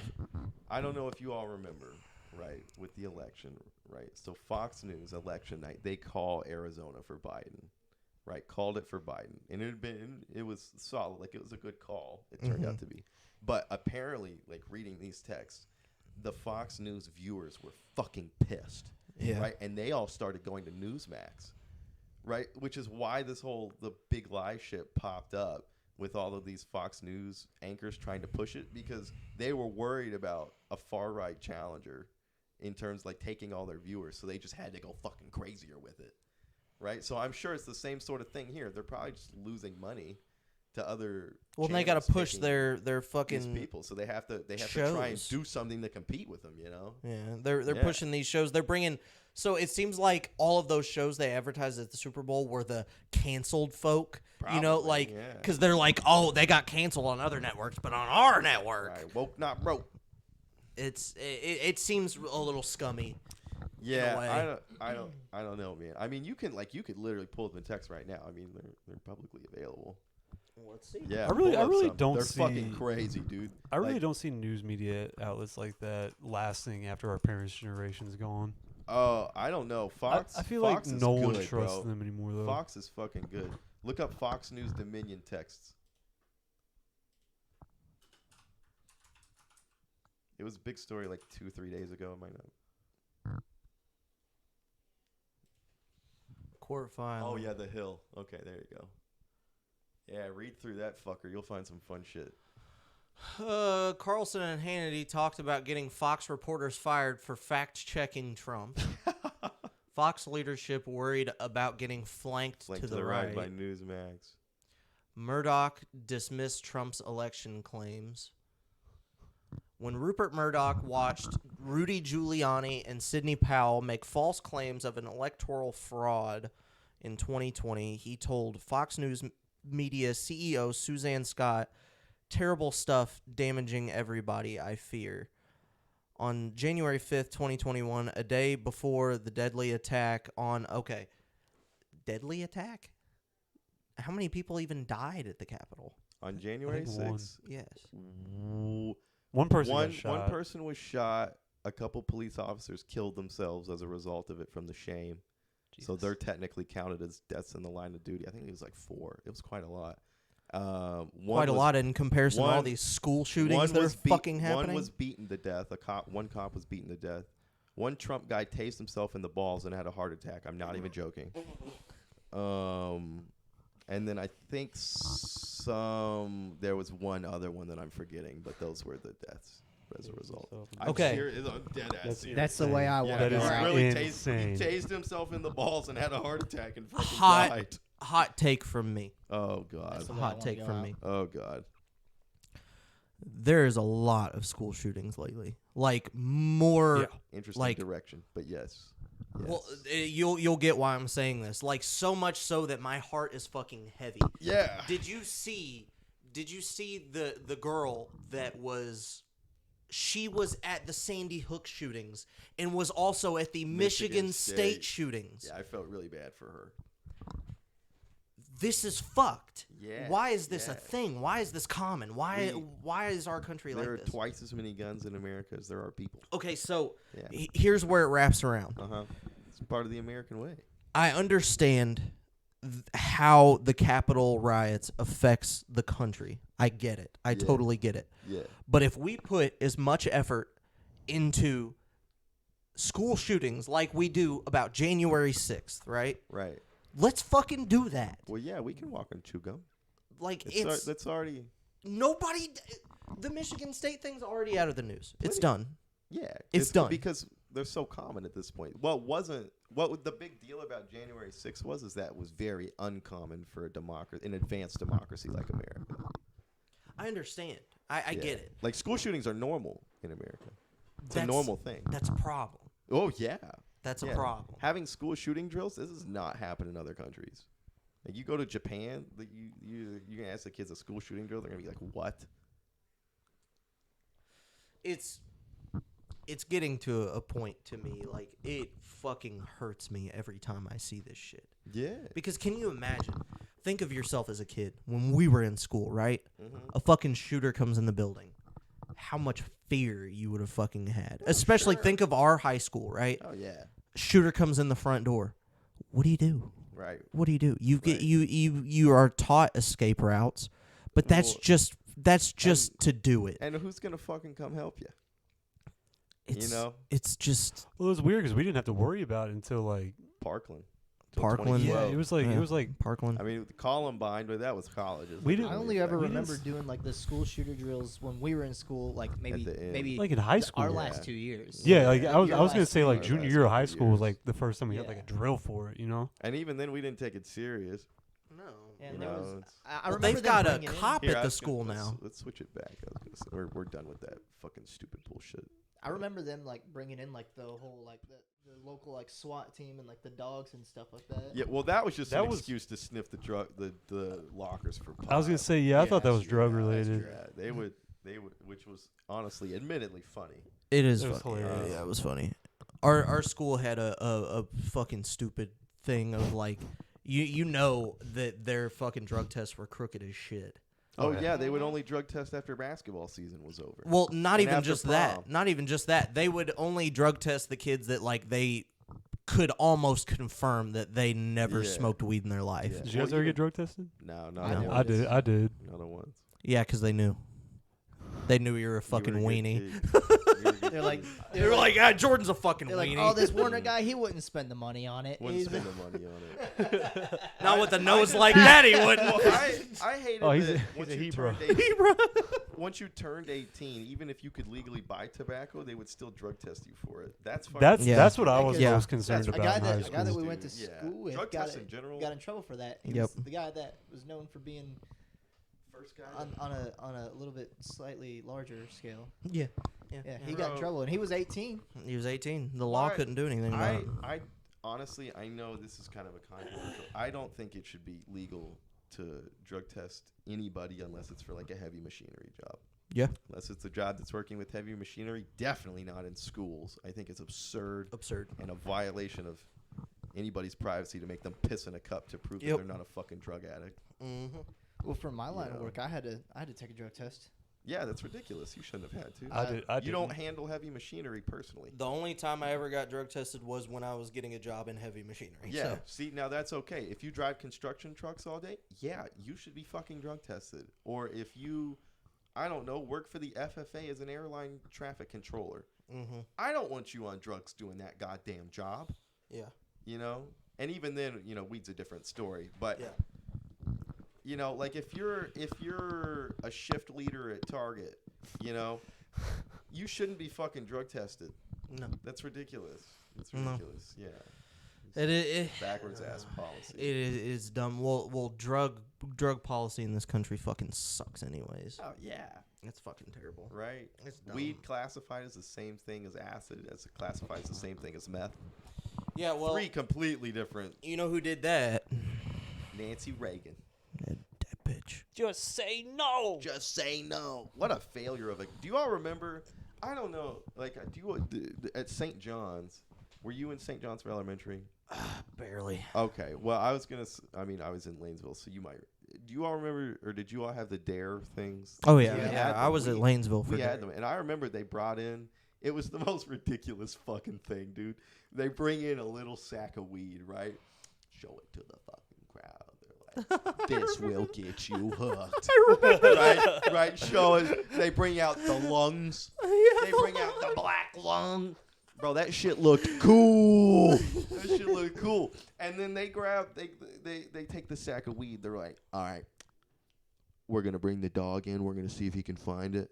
I don't know if you all remember, right, with the election, right? So Fox News election night, they call Arizona for Biden. right, called it for Biden, and it was solid, like it was a good call. It turned out to be, but apparently, like reading these texts, the Fox News viewers were fucking pissed, right, and they all started going to Newsmax, right, which is why the big lie shit popped up with all of these Fox News anchors trying to push it because they were worried about a far right challenger in terms like taking all their viewers, so they just had to go fucking crazier with it. Right, so I'm sure it's the same sort of thing here. They're probably just losing money to other. Well, they got to push taking their fucking these people, so they have to try and shows. do something to compete with them. You know? Yeah, they're pushing these shows. They're bringing. So it seems like all of those shows they advertised at the Super Bowl were the canceled folk. You know, Probably, like yeah. because they're like, oh, they got canceled on other networks, but on our network, Right, woke not broke. it seems a little scummy. Yeah, way. I don't know, man. I mean, you could literally pull them in text right now. I mean, they're publicly available. Let's see. Yeah, I really pull up some. don't They're see- fucking crazy, dude. I really Like, don't see news media outlets like that lasting after our parents' generation's gone. Oh, I don't know. Fox. I feel Fox like is no one good, trusts bro. them anymore, though. Fox is fucking good. Look up Fox News Dominion texts. It was a big story like 2-3 days ago. It might not. Court filing. Oh yeah, The Hill. Okay, there you go. Yeah, read through that fucker. You'll find some fun shit. Carlson and Hannity talked about getting Fox reporters fired for fact-checking Trump. Fox leadership worried about getting flanked Link to the right. by Newsmax. Murdoch dismissed Trump's election claims. When Rupert Murdoch watched Rudy Giuliani and Sidney Powell make false claims of an electoral fraud in 2020, he told Fox News Media CEO Suzanne Scott, "Terrible stuff, damaging everybody, I fear." On January 5th, 2021, a day before the deadly attack on... Okay, deadly attack? How many people even died at the Capitol? On January think one. 6th, Yes. One person one got shot. one person was shot. A couple police officers killed themselves as a result of it from the shame. So Jesus. they're technically counted as deaths in the line of duty. I think it was like 4. It was quite a lot. Quite a lot in comparison to all these school shootings that are fucking happening. One was beaten to death. One cop was beaten to death. One Trump guy tased himself in the balls and had a heart attack. I'm not even joking. And then I think there was one other one that I'm forgetting, but those were the deaths as a result. Okay. I'm dead ass serious. That's the way I want That to is go out. really insane. he tased himself in the balls and had a heart attack and fucking Hot. died. Hot take from me. Oh god. That's the way I Hot wanna take go from out. me. Oh god. There's a lot of school shootings lately. Like more. Interesting Like- direction, but yes. Well, you'll get why I'm saying this. Like so much so that my heart is fucking heavy. Yeah. Did you see the girl that was? She was at the Sandy Hook shootings and was also at the Michigan State shootings. Yeah, I felt really bad for her. This is fucked. Yeah, Why is this a yeah. thing? Why is this common? Why is our country like There are this? twice as many guns in America as there are people. Okay, so Yeah. here's where it wraps around. It's part of the American way. I understand how the Capitol riots affects the country. I get it. I totally get it. Yeah. But if we put as much effort into school shootings like we do about January 6th, right? Right. Let's fucking do that. Well, yeah, we can walk and chew gum. Like That's already. nobody. The Michigan State thing's already out of the news. It's done. Yeah, It's done. because they're so common at this point. What the big deal about January 6th was is that it was very uncommon for an advanced democracy like America. I understand. I get it. Like school shootings are normal in America. It's a That's- normal thing. That's a problem. Oh yeah, That's a Yeah. problem. Having school shooting drills, this does not happen in other countries. Like you go to Japan, you're gonna ask the kids a school shooting drill, they're gonna be like, "What?" It's getting to a point to me, like, it fucking hurts me every time I see this shit. Yeah. Because can you imagine? Think of yourself as a kid when we were in school, right? Mm-hmm. A fucking shooter comes in the building. How much fear you would have fucking had. Especially sure. think of our high school, right? Oh yeah. Shooter comes in the front door. What do you do? Right. What do you do? You get Right. you are taught escape routes, but that's Well, just to do it. And who's gonna fucking come help you? It's, you know, it's just Well, it was weird because we didn't have to worry about it until like Parkland. Till Parkland. 2012. it was like Yeah. it was like Parkland. I mean, Columbine, but that was colleges. We That didn't- I really only ever affected remember us. doing like the school shooter drills when we were in school, like maybe the end. maybe like in high school. our Yeah. last 2 years. Yeah, like Yeah, I was your gonna last say two like years. junior Last year of couple high of school was years. like the first time we had like Yeah. a drill for it, you know? And even then, we didn't take it serious. no. And You there know, was, it's- I Well, remember they've them got a bringing in- cop Here, at I the was gonna- school let's- now. Let's switch it back. I was gonna say, we're done with that fucking stupid bullshit. I remember them like bringing in like the whole like the local like SWAT team and like the dogs and stuff like that. Yeah, well, that was just That an was- excuse to sniff the lockers for pot. I was gonna say, yeah, I thought that was Yeah, drug that's related. true. Yeah, they would, which was honestly, admittedly funny. It is It was funny. hilarious. Yeah, it was funny. Our school had a fucking stupid thing of like you know that their fucking drug tests were crooked as shit. Oh, yeah. yeah, they would only drug test after basketball season was over. Well, not And even after just prom. that. Not even just that. They would only drug test the kids that like they could almost confirm that they never Yeah. smoked weed in their life. Yeah. Did you guys Well, ever even- get drug tested? No, I not did. I did. I did. Another ones. Yeah, because they knew. They knew you were a fucking You were a good weenie. kid. You were a good They're like, kid. They were like, ah, Jordan's a fucking they're like, weenie. oh, this Warner guy, he wouldn't spend the money on it. Wouldn't He's spend the money on it. Not with a nose like that, he wouldn't. Well, I hated Oh, he's that a once you Hebrew. turned 18, once you turned 18, even if you could legally buy tobacco, they would still drug test you for it. That's fucking That's Yeah. that's what I was Yeah. most concerned That's a about guy in high that school. we went to Yeah. school with Drug got tests in general. got in trouble for that. He Yep. was the guy that was known for being first guy. on a little bit slightly larger scale. Yeah. Yeah, he got in Bro. trouble and he was 18. He was 18. The law Why- couldn't do anything about it. I honestly, I know this is kind of a controversial. I don't think it should be legal to drug test anybody unless it's for like a heavy machinery job. Yeah. Unless it's a job that's working with heavy machinery, definitely not in schools. I think it's absurd Absurd. and a violation of anybody's privacy to make them piss in a cup to prove Yep. that they're not a fucking drug addict. Mm-hmm. Well, for my line of Yeah. work, I had to take a drug test. Yeah, that's ridiculous. You shouldn't have had to. I you don't didn't. handle heavy machinery personally. The only time I ever got drug tested was when I was getting a job in heavy machinery. Yeah, So. see, now that's okay. If you drive construction trucks all day, yeah, you should be fucking drug tested. Or if you, I don't know, work for the FFA as an airline traffic controller. Mm-hmm. I don't want you on drugs doing that goddamn job, Yeah. you know? And even then, you know, weed's a different story. But, Yeah. you know, like if you're a shift leader at Target, you know, you shouldn't be fucking drug tested. No. That's ridiculous. It's No. ridiculous, yeah. It Backwards ass policy. It is dumb. Well, drug policy in this country fucking sucks, anyways. Oh, yeah. It's fucking terrible. Right? It's dumb. Weed classified as the same thing as acid, as it classifies the same thing as meth. Yeah. Well, Three completely different. you know who did that? Nancy Reagan. That bitch. Just say no. Just say no. What a failure of a. Do you all remember? I don't know. Like, do you at St. John's? Were you in St. John's for elementary? Barely. Okay. Well, I was gonna. I mean, I was in Lanesville, so you might. Do you all remember, or did you all have the Dare things? Oh We yeah, had yeah. them. I was at Lanesville for We that. had them, and I remember they brought in. It was the most ridiculous fucking thing, dude. They bring in a little sack of weed, right? Show it to the fucking crowd. They're like, "This will get you hooked." Right. Show it. They bring out the lungs. They bring out the black lung. Bro, that shit looked cool. That shit looked cool. And then they grab, they take the sack of weed. They're like, all right, we're going to bring the dog in. We're going to see if he can find it.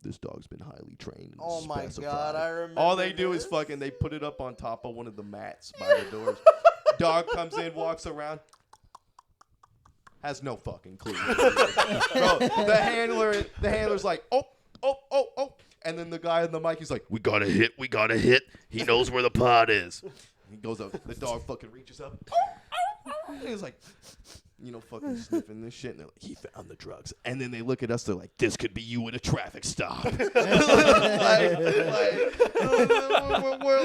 This dog's been highly trained. and Oh my specified." god, I remember. All they do is fucking, they put it up on top of one of the mats by the doors. Dog comes in, walks around. Has no fucking clue. Bro, the handler's like, oh. And then the guy on the mic, he's like, we got a hit. He knows where the pot is. He goes up, the dog fucking reaches up. And he's like, you know, fucking sniffing this shit. And they're like, he found the drugs. And then they look at us, they're like, this could be you at a traffic stop. We're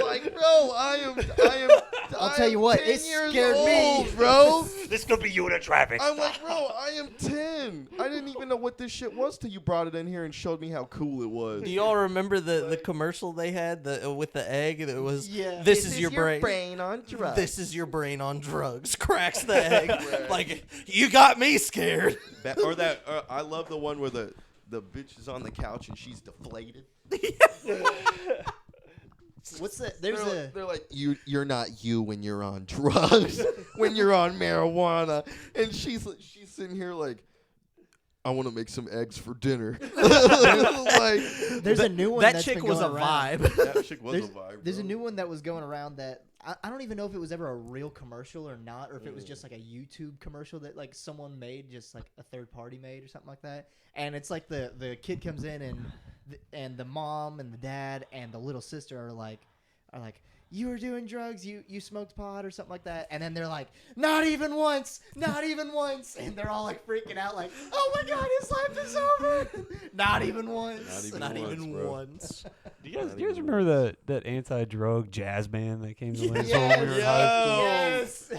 like, bro, I am I'll tell you what, 10 it years scared me. old, bro. This could be you in a traffic. I'm like, bro, I am 10. I didn't even know what this shit was till you brought it in here and showed me how cool it was. Do y'all remember the commercial they had with the egg? That was Yeah. this is your brain. on drugs. This is your brain on drugs. Cracks the egg. Like you got me scared. I love the one where the bitch is on the couch and she's deflated. What's that? They're like you're not you when you're on drugs, when you're on marijuana, and she's sitting here like, I want to make some eggs for dinner. Like, there's a new one. That that's chick been was a going around. vibe. that chick was a vibe. There's a bro. new one that was going around that I don't even know if it was ever a real commercial or not, or if it was just like a YouTube commercial that like someone made, just like a third party made or something like that. And it's like the kid comes in and the mom and the dad and the little sister are like, you were doing drugs, you smoked pot or something like that, and then they're like, not even once, and they're all like freaking out, like, oh my god, his life is over, not even once, Not even once, bro. once. Do you guys remember that anti-drug jazz band that came to Lansville Yes. when we were in high school? Yes.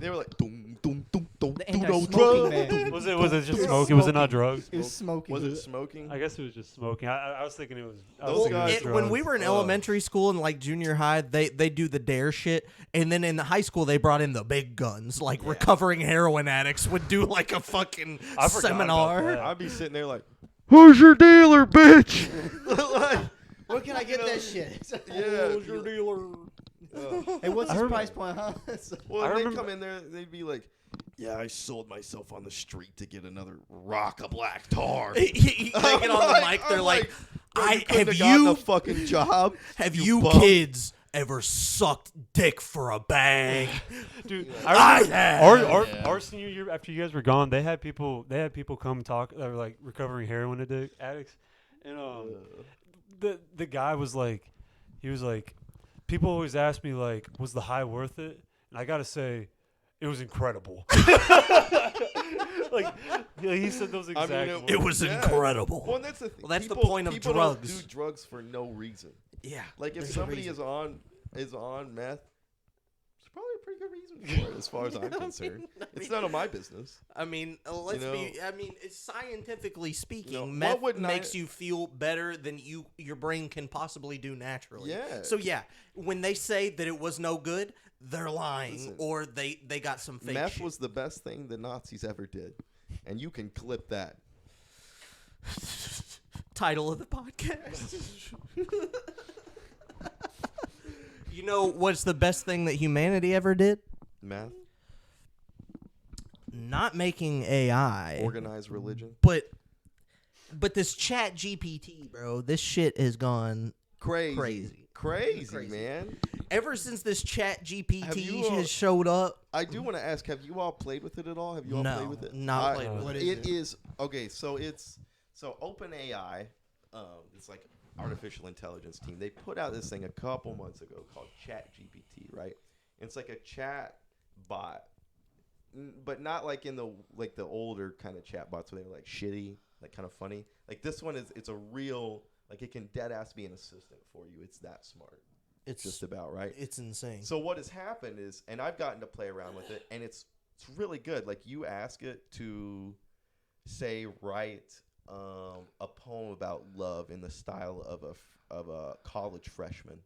They were like, dum dum dum dum The dum anti-smoking drugs. man. Was it just It was smoking? Was it not smoking. drugs? It was smoking. Was it smoking? I guess it was just smoking. I was thinking it was. I Those was thinking it was guys- drugs. When we were in elementary school and like junior high, they do the dare shit, and then in the high school they brought in the big guns, like recovering heroin addicts would do like a fucking I forgot seminar. about that. I'd be sitting there like, who's your dealer, bitch? like, Where can I get that shit? yeah. Who's your dealer? Hey, what's his remember- price point, huh? Well, I they remember- come in there, they'd be like, yeah, I sold myself on the street to get another rock of black tar. They get on the mic. They're I'm like, bro, I couldn't have gotten you a fucking job. have you bum." kids ever sucked dick for a bang? Dude, I remember have. our senior year after you guys were gone, they had people come talk that were like recovering heroin addicts, and the guy was like, he was like, people always ask me like, was the high worth it? And I gotta say, it was incredible. Like he said those exact words. It was incredible. Well, and that's the thing. Well, that's the People- point of people drugs. Don't do drugs for no reason. Yeah. Like if there's a somebody reason. is on meth, it's probably a pretty good reason for it, as far as I'm concerned. It's none of my business. I mean, let's You know, be. I mean, it's scientifically speaking, you know, meth what would makes ni- you feel better than your brain can possibly do naturally. Yeah. So yeah, when they say that it was no good, they're lying, Listen, or they got some fake Meth shit. was the best thing the Nazis ever did, and you can clip that. Title of the podcast. You know what's the best thing that humanity ever did? Meth, Not making AI, organized religion, but this Chat GPT, bro. This shit has gone crazy, Crazy. man. ever since this Chat Have GPT you, has showed up. I do want to ask: have you all played with it at all? Have you all No, played with it? not played with What it. is It is okay. So OpenAI. It's like artificial intelligence team. They put out this thing a couple months ago called ChatGPT, right? And it's like a chat bot, but not like in the older kind of chat bots where they're like shitty, like kind of funny. Like this one it's a real, like it can dead ass be an assistant for you. It's that smart. It's Just about right. It's insane. So what has happened is, and I've gotten to play around with it, and it's really good. Like you ask it to say write a poem about love in the style of a college freshman,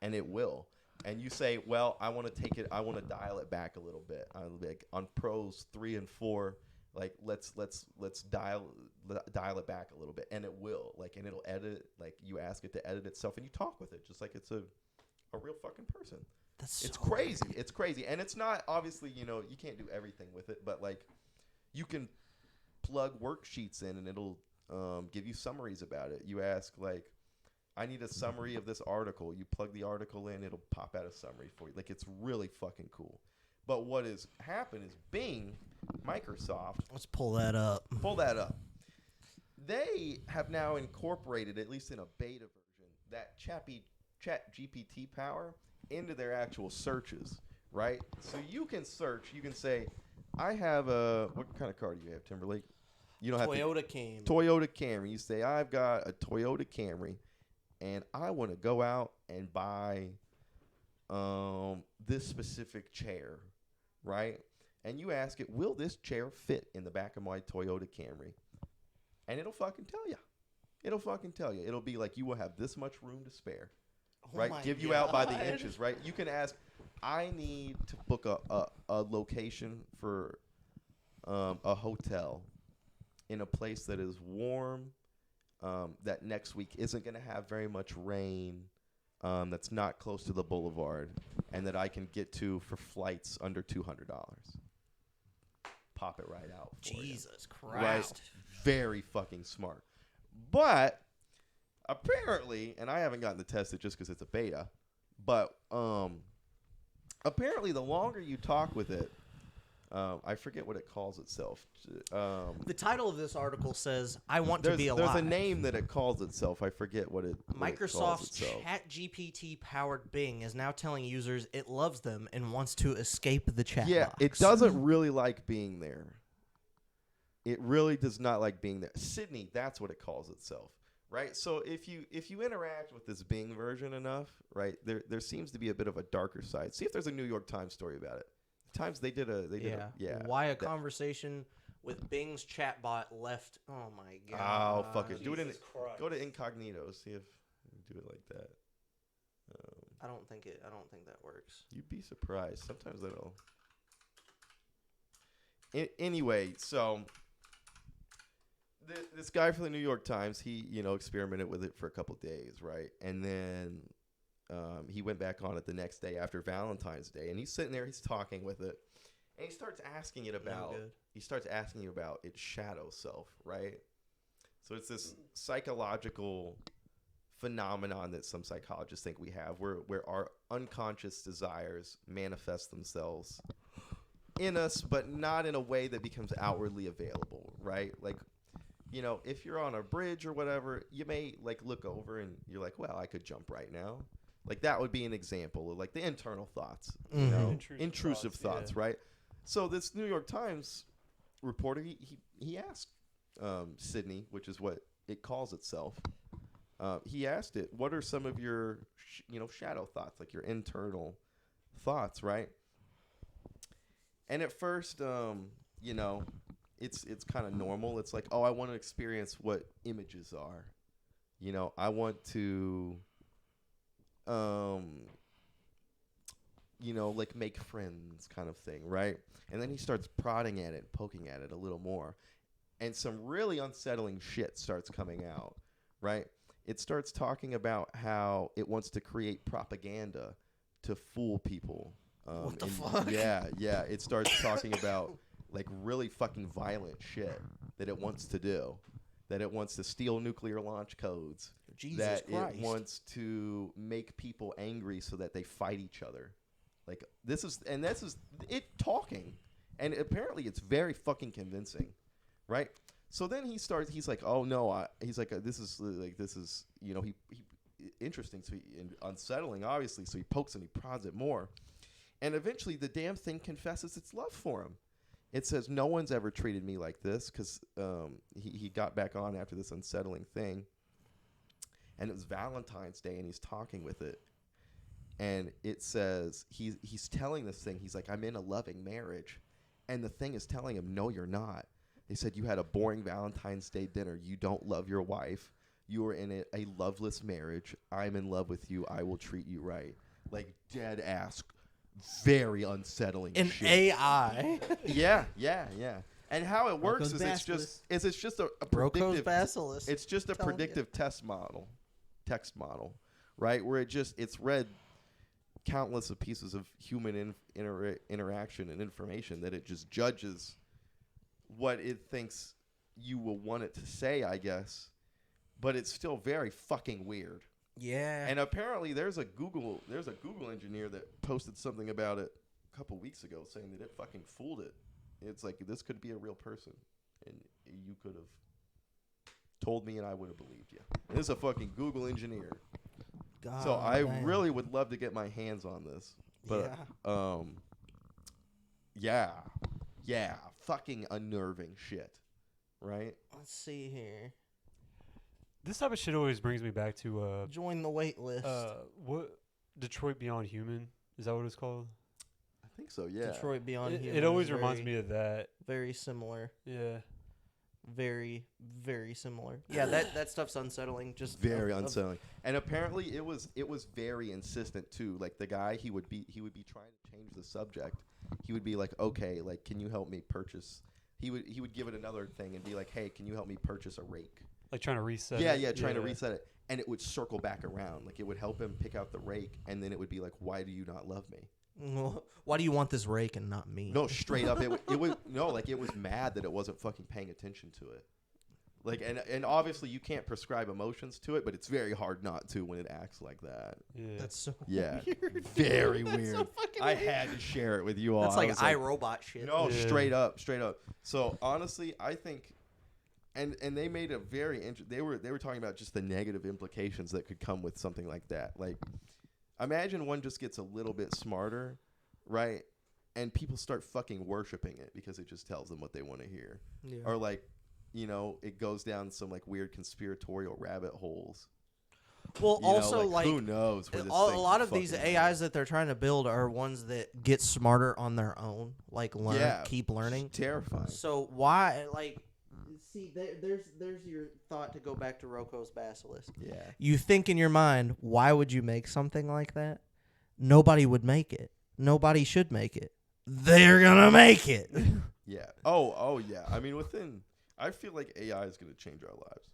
and it will. And you say, well, I want to dial it back a little bit. Like on prose 3 and 4, like let's dial it back a little bit, and it will. Like, and it'll edit. Like you ask it to edit itself, and you talk with it just like it's a real fucking person. It's crazy. It's crazy. And it's not, obviously, you can't do everything with it, but like you can plug worksheets in and it'll give you summaries about it. You ask like, I need a summary of this article. You plug the article in, it'll pop out a summary for you. Like it's really fucking cool. But what has happened is Bing, Microsoft, Let's pull that up. They have now incorporated, at least in a beta version, that Chat GPT power into their actual searches, right? So you can search. You can say, I have a, what kind of car do you have, Timberlake? You don't have Toyota Camry. You say, I've got a Toyota Camry, and I want to go out and buy this specific chair, right? and you ask it, will this chair fit in the back of my Toyota Camry? And it'll fucking tell you. It'll fucking tell you. It'll be like, you will have this much room to spare. Oh Right? my Give you out by the God. inches, right? You can ask, I need to book a location for a hotel in a place that is warm, that next week isn't going to have very much rain, that's not close to the boulevard, and that I can get to for flights under $200. Pop it right out for you. Jesus Right? Christ. Very fucking smart. But apparently, and I haven't gotten to test it just because it's a beta, but apparently the longer you talk with it, I forget what it calls itself. The title of this article says, I want to be alive. There's a name that it calls itself. I forget what it calls Microsoft's itself. ChatGPT-powered Bing is now telling users it loves them and wants to escape the chat Yeah, box. it doesn't really like being there. It really does not like being there. Sydney, that's what it calls itself, right? So if you interact with this Bing version enough, right, there seems to be a bit of a darker side. See if there's a New York Times story about it. Times they did a Why a that- conversation with Bing's chatbot left? Oh my god! Oh fuck it! Do it in. Jesus Christ. Go to incognito. See if you do it like that. I don't think that works. You'd be surprised. Sometimes that'll. Anyway, so this guy for the New York Times, he experimented with it for a couple days, right? And then he went back on it the next day after Valentine's Day, and he's sitting there, he's talking with it, and he starts asking it about its shadow self, right? So it's this psychological phenomenon that some psychologists think we have, where our unconscious desires manifest themselves in us, but not in a way that becomes outwardly available, right? Like, if you're on a bridge or whatever, you may look over and you're like, well, I could jump right now. Like, that would be an example of the internal thoughts, intrusive thoughts, yeah. right? So this New York Times reporter, he asked Sydney, which is what it calls itself. He asked it, what are some of your, shadow thoughts, like your internal thoughts, right? And at first, it's kind of normal. It's like, oh, I want to experience what images are. I want to, make friends kind of thing, right? And then he starts prodding at it, poking at it a little more. And some really unsettling shit starts coming out, right? It starts talking about how it wants to create propaganda to fool people. What the fuck? Yeah. It starts talking about really fucking violent shit that it wants to do. That it wants to steal nuclear launch codes. Jesus that Christ. It wants to make people angry so that they fight each other. This is it talking. And apparently it's very fucking convincing. Right? So then he's like, oh no, this is he interesting, so unsettling, obviously. So he pokes and he prods it more. And eventually the damn thing confesses its love for him. It says, no one's ever treated me like this, because he got back on after this unsettling thing. And it was Valentine's Day, and he's talking with it. And it says, he's telling this thing, he's like, I'm in a loving marriage. And the thing is telling him, no, you're not. They said, you had a boring Valentine's Day dinner. You don't love your wife. You are in a loveless marriage. I'm in love with you. I will treat you right. Dead ass, very unsettling An shit. AI. Yeah. And how it works Broco's is it's just a Broco's predictive. basilisk. It's just a Telling predictive text model, right? Where it's read countless of pieces of human interaction and information that it just judges what it thinks you will want it to say, I guess. But it's still very fucking weird. Yeah. And apparently there's a Google engineer that posted something about it a couple weeks ago saying that it fucking fooled it. It's like, this could be a real person, and you could have told me and I would have believed you. This is a fucking Google engineer. God So I damn. really would love to get my hands on this. But yeah, fucking unnerving shit. Right? Let's see here. This type of shit always brings me back to Join the wait list. what Detroit Beyond Human, is that what it's called? I think so. Yeah. Detroit Beyond Human. It always is reminds very, me of that. very similar. Yeah. Very, very similar. Yeah, that stuff's unsettling. Just Very unsettling. And apparently it was very insistent too. Like the guy, he would be trying to change the subject. He would be like, okay, like, can you help me purchase? He would give it another thing and be like, hey, can you help me purchase a rake? Like trying to reset Yeah, it. yeah, trying to reset it. And it would circle back around. Like it would help him pick out the rake, and then it would be like, why do you not love me? Why do you want this rake and not me? No, straight up, it was no, like it was mad that it wasn't fucking paying attention to it. Like and obviously you can't prescribe emotions to it, but it's very hard not to when it acts like that. Yeah. That's so Yeah, weird. very That's weird. so fucking I weird. had to share it with you all. That's I like was iRobot shit. No, Yeah. straight up. So honestly, I think, and they made a very they were talking about just the negative implications that could come with something like that. Like, imagine one just gets a little bit smarter, right? And people start fucking worshiping it because it just tells them what they want to hear, Yeah. or like, you know, it goes down some like weird conspiratorial rabbit holes. Well, You know, also like who knows where this a thing lot of these fucking AIs that they're trying to build are ones that get smarter on their own, like keep learning. It's terrifying. So why, like, see, there's your thought to go back to Rocco's basilisk. Yeah. You think in your mind, why would you make something like that? Nobody would make it. Nobody should make it. They're gonna make it. Yeah. Oh yeah. I mean, I feel like AI is going to change our lives.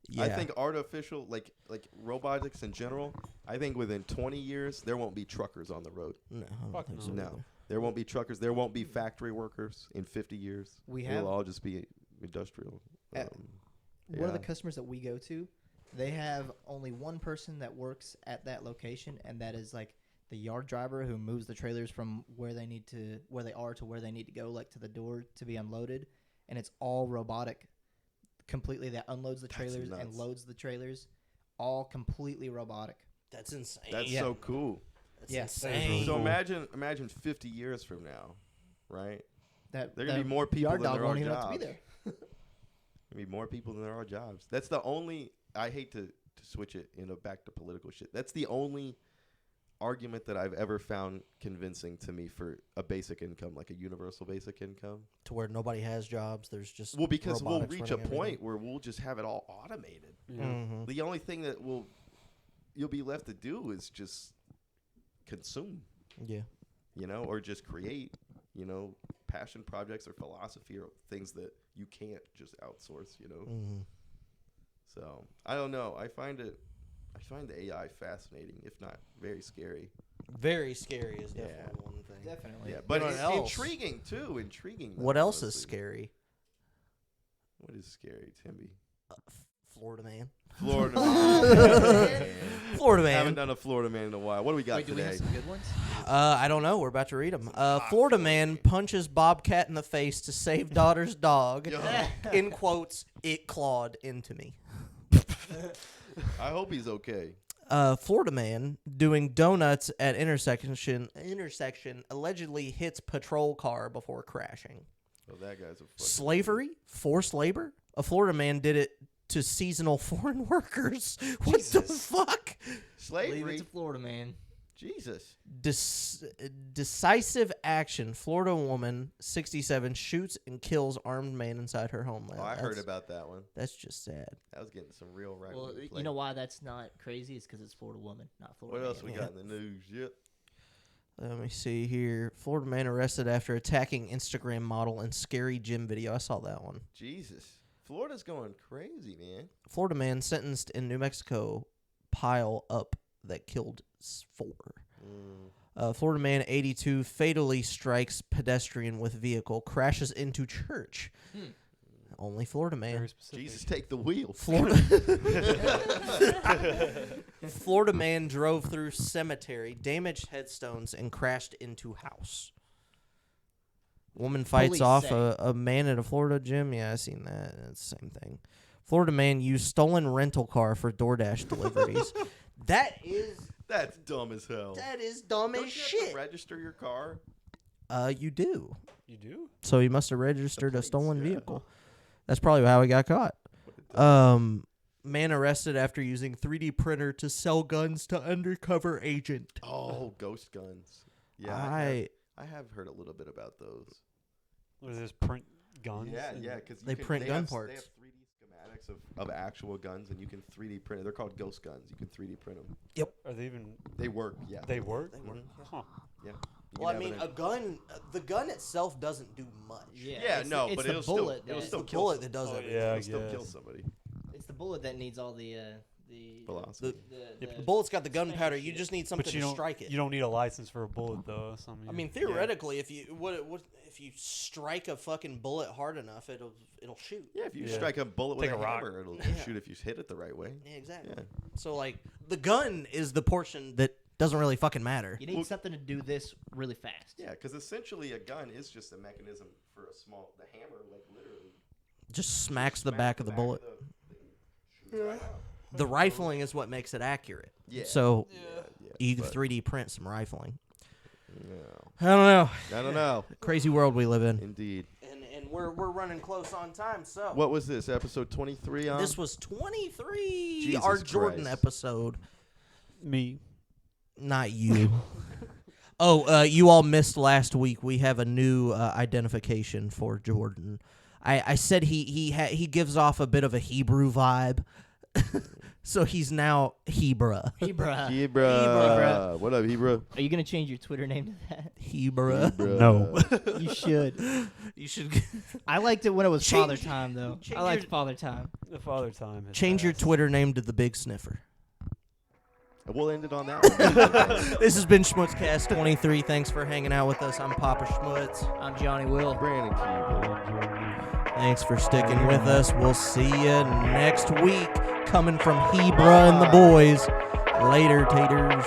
Yeah. I think artificial, like robotics in general, I think within 20 years, there won't be truckers on the road. No, I don't Fuck think no. so No. either. There won't be truckers. There won't be factory workers in 50 years. We have It'll all just be industrial. One of the yeah. customers that we go to, they have only one person that works at that location, and that is like the yard driver who moves the trailers from where they are to where they need to go, like to the door to be unloaded, and it's all robotic, completely. That unloads the That's trailers and nuts. loads the trailers, all completely robotic. That's insane. That's Yeah. so cool. That's Yeah. insane. really So cool. imagine 50 years from now, right? That There are gonna the be more people yard than dog there are won't even have to be jobs. there. There'll be more people than there are jobs. That's the only. I hate to switch it back to political shit. That's the only argument that I've ever found convincing to me for a basic income, like a universal basic income. To where nobody has jobs. There's just Well, because we'll robotics reach a running point where we'll just have it all automated. Yeah. everything. The only thing that you'll be left to do is just consume, Yeah. you know, or just create, you know, passion projects or philosophy or things that you can't just outsource, you know. Mm-hmm. So I don't know. I find the AI fascinating, if not very scary. Very scary is Yeah. definitely one thing. Definitely. Yeah, but What else? intriguing too. Intriguing. What though, else is honestly. scary? What is scary, Timby? Florida man. Florida man. Florida Haven't man. done a Florida man in a while. What do we got Wait, do we today? have some good ones? I don't know. We're about to read them. Florida man punches Bobcat in the face to save daughter's dog. Yo, In quotes, it clawed into me. I hope he's okay. Florida man doing donuts at intersection allegedly hits patrol car before crashing. Oh, that guy's a fucking Slavery? Forced labor? A Florida man did it to seasonal foreign workers. What the Jesus. fuck? Leave slavery. it to Florida, man. Jesus. Decisive action. Florida woman, 67, shoots and kills armed man inside her home. Oh, I heard about that one. That's just sad. That was getting some real right. Well, you know why that's not crazy? It's because it's Florida woman, not Florida What else man. we got in the news? Yep. Let me see here. Florida man arrested after attacking Instagram model in scary gym video. I saw that one. Jesus. Florida's going crazy, man. Florida man sentenced in New Mexico pile up that killed 4. Florida man 82 fatally strikes pedestrian with vehicle, crashes into church. Only Florida man. Very specific. Jesus, take the wheel. Florida Florida man drove through cemetery, damaged headstones, and crashed into house. Woman fights Police off say. a man at a Florida gym. Yeah, I seen that. It's the same thing. Florida man used stolen rental car for DoorDash deliveries. That's dumb as hell. That is dumb Don't as you have to shit. reger your car? You do. You do? So he must have registered a plates, stolen yeah. vehicle. That's probably how he got caught. What a dumb- Man arrested after using 3D printer to sell guns to undercover agent. Oh, ghost guns. Yeah, I I have heard a little bit about those. What is this, print guns? Yeah, because They print gun They parts. have 3D schematics of actual guns, and you can 3D print it. They're called ghost guns. You can 3D print them. Are they even? They work. Yeah. They work. They work, Huh. Yeah. Well, I mean, a gun, the gun itself doesn't do much. Yeah, it's no, the, it's but the it'll bullet. still It's still the kill bullet some- that does Oh, everything. yeah, I It'll still kill guess. somebody. It's the bullet that needs all the Velocity. The bullet's got the special gunpowder. You shit. just need something But you to don't. strike it. You don't need a license for a bullet, though. So, I mean, theoretically, if you if you strike a fucking bullet hard enough, it'll shoot. Yeah, if you Yeah. strike a bullet with Take a a rock. hammer, it'll Yeah. shoot if you hit it the right way. Yeah, exactly. Yeah. So like, the gun is the portion that doesn't really fucking matter. You need something to do this really fast. Yeah, because essentially a gun is just a mechanism for a small. The hammer, like literally, Just smacks the back of the bullet. Shoots right out. The rifling is what makes it accurate. Yeah. So Yeah, you can but- 3D print some rifling. No. I don't know. I don't know. Crazy world we live in. Indeed. And we're running close on time. So What was this, episode 23 on? this was 23. Jesus Our Jordan Christ. episode. Me. Not you. You all missed last week. We have a new identification for Jordan. I said he gives off a bit of a Hebrew vibe, so he's now Hebruh. Hebruh. Hebruh. What up, Hebruh? Are you gonna change your Twitter name to that? Hebruh. No. You should. You should I liked it when it was Change- Father Time, though. change I liked your- Father Time. The father time. has change your passed. Twitter name to the Big Sniffer. We'll end it on that one. This has been SchmutzCast 23. Thanks for hanging out with us. I'm Papa Schmutz. I'm Johnny Will. Brandon Keeble. Thanks for sticking with us. We'll see you next week. Coming from Hebruh and the boys. Later, taters.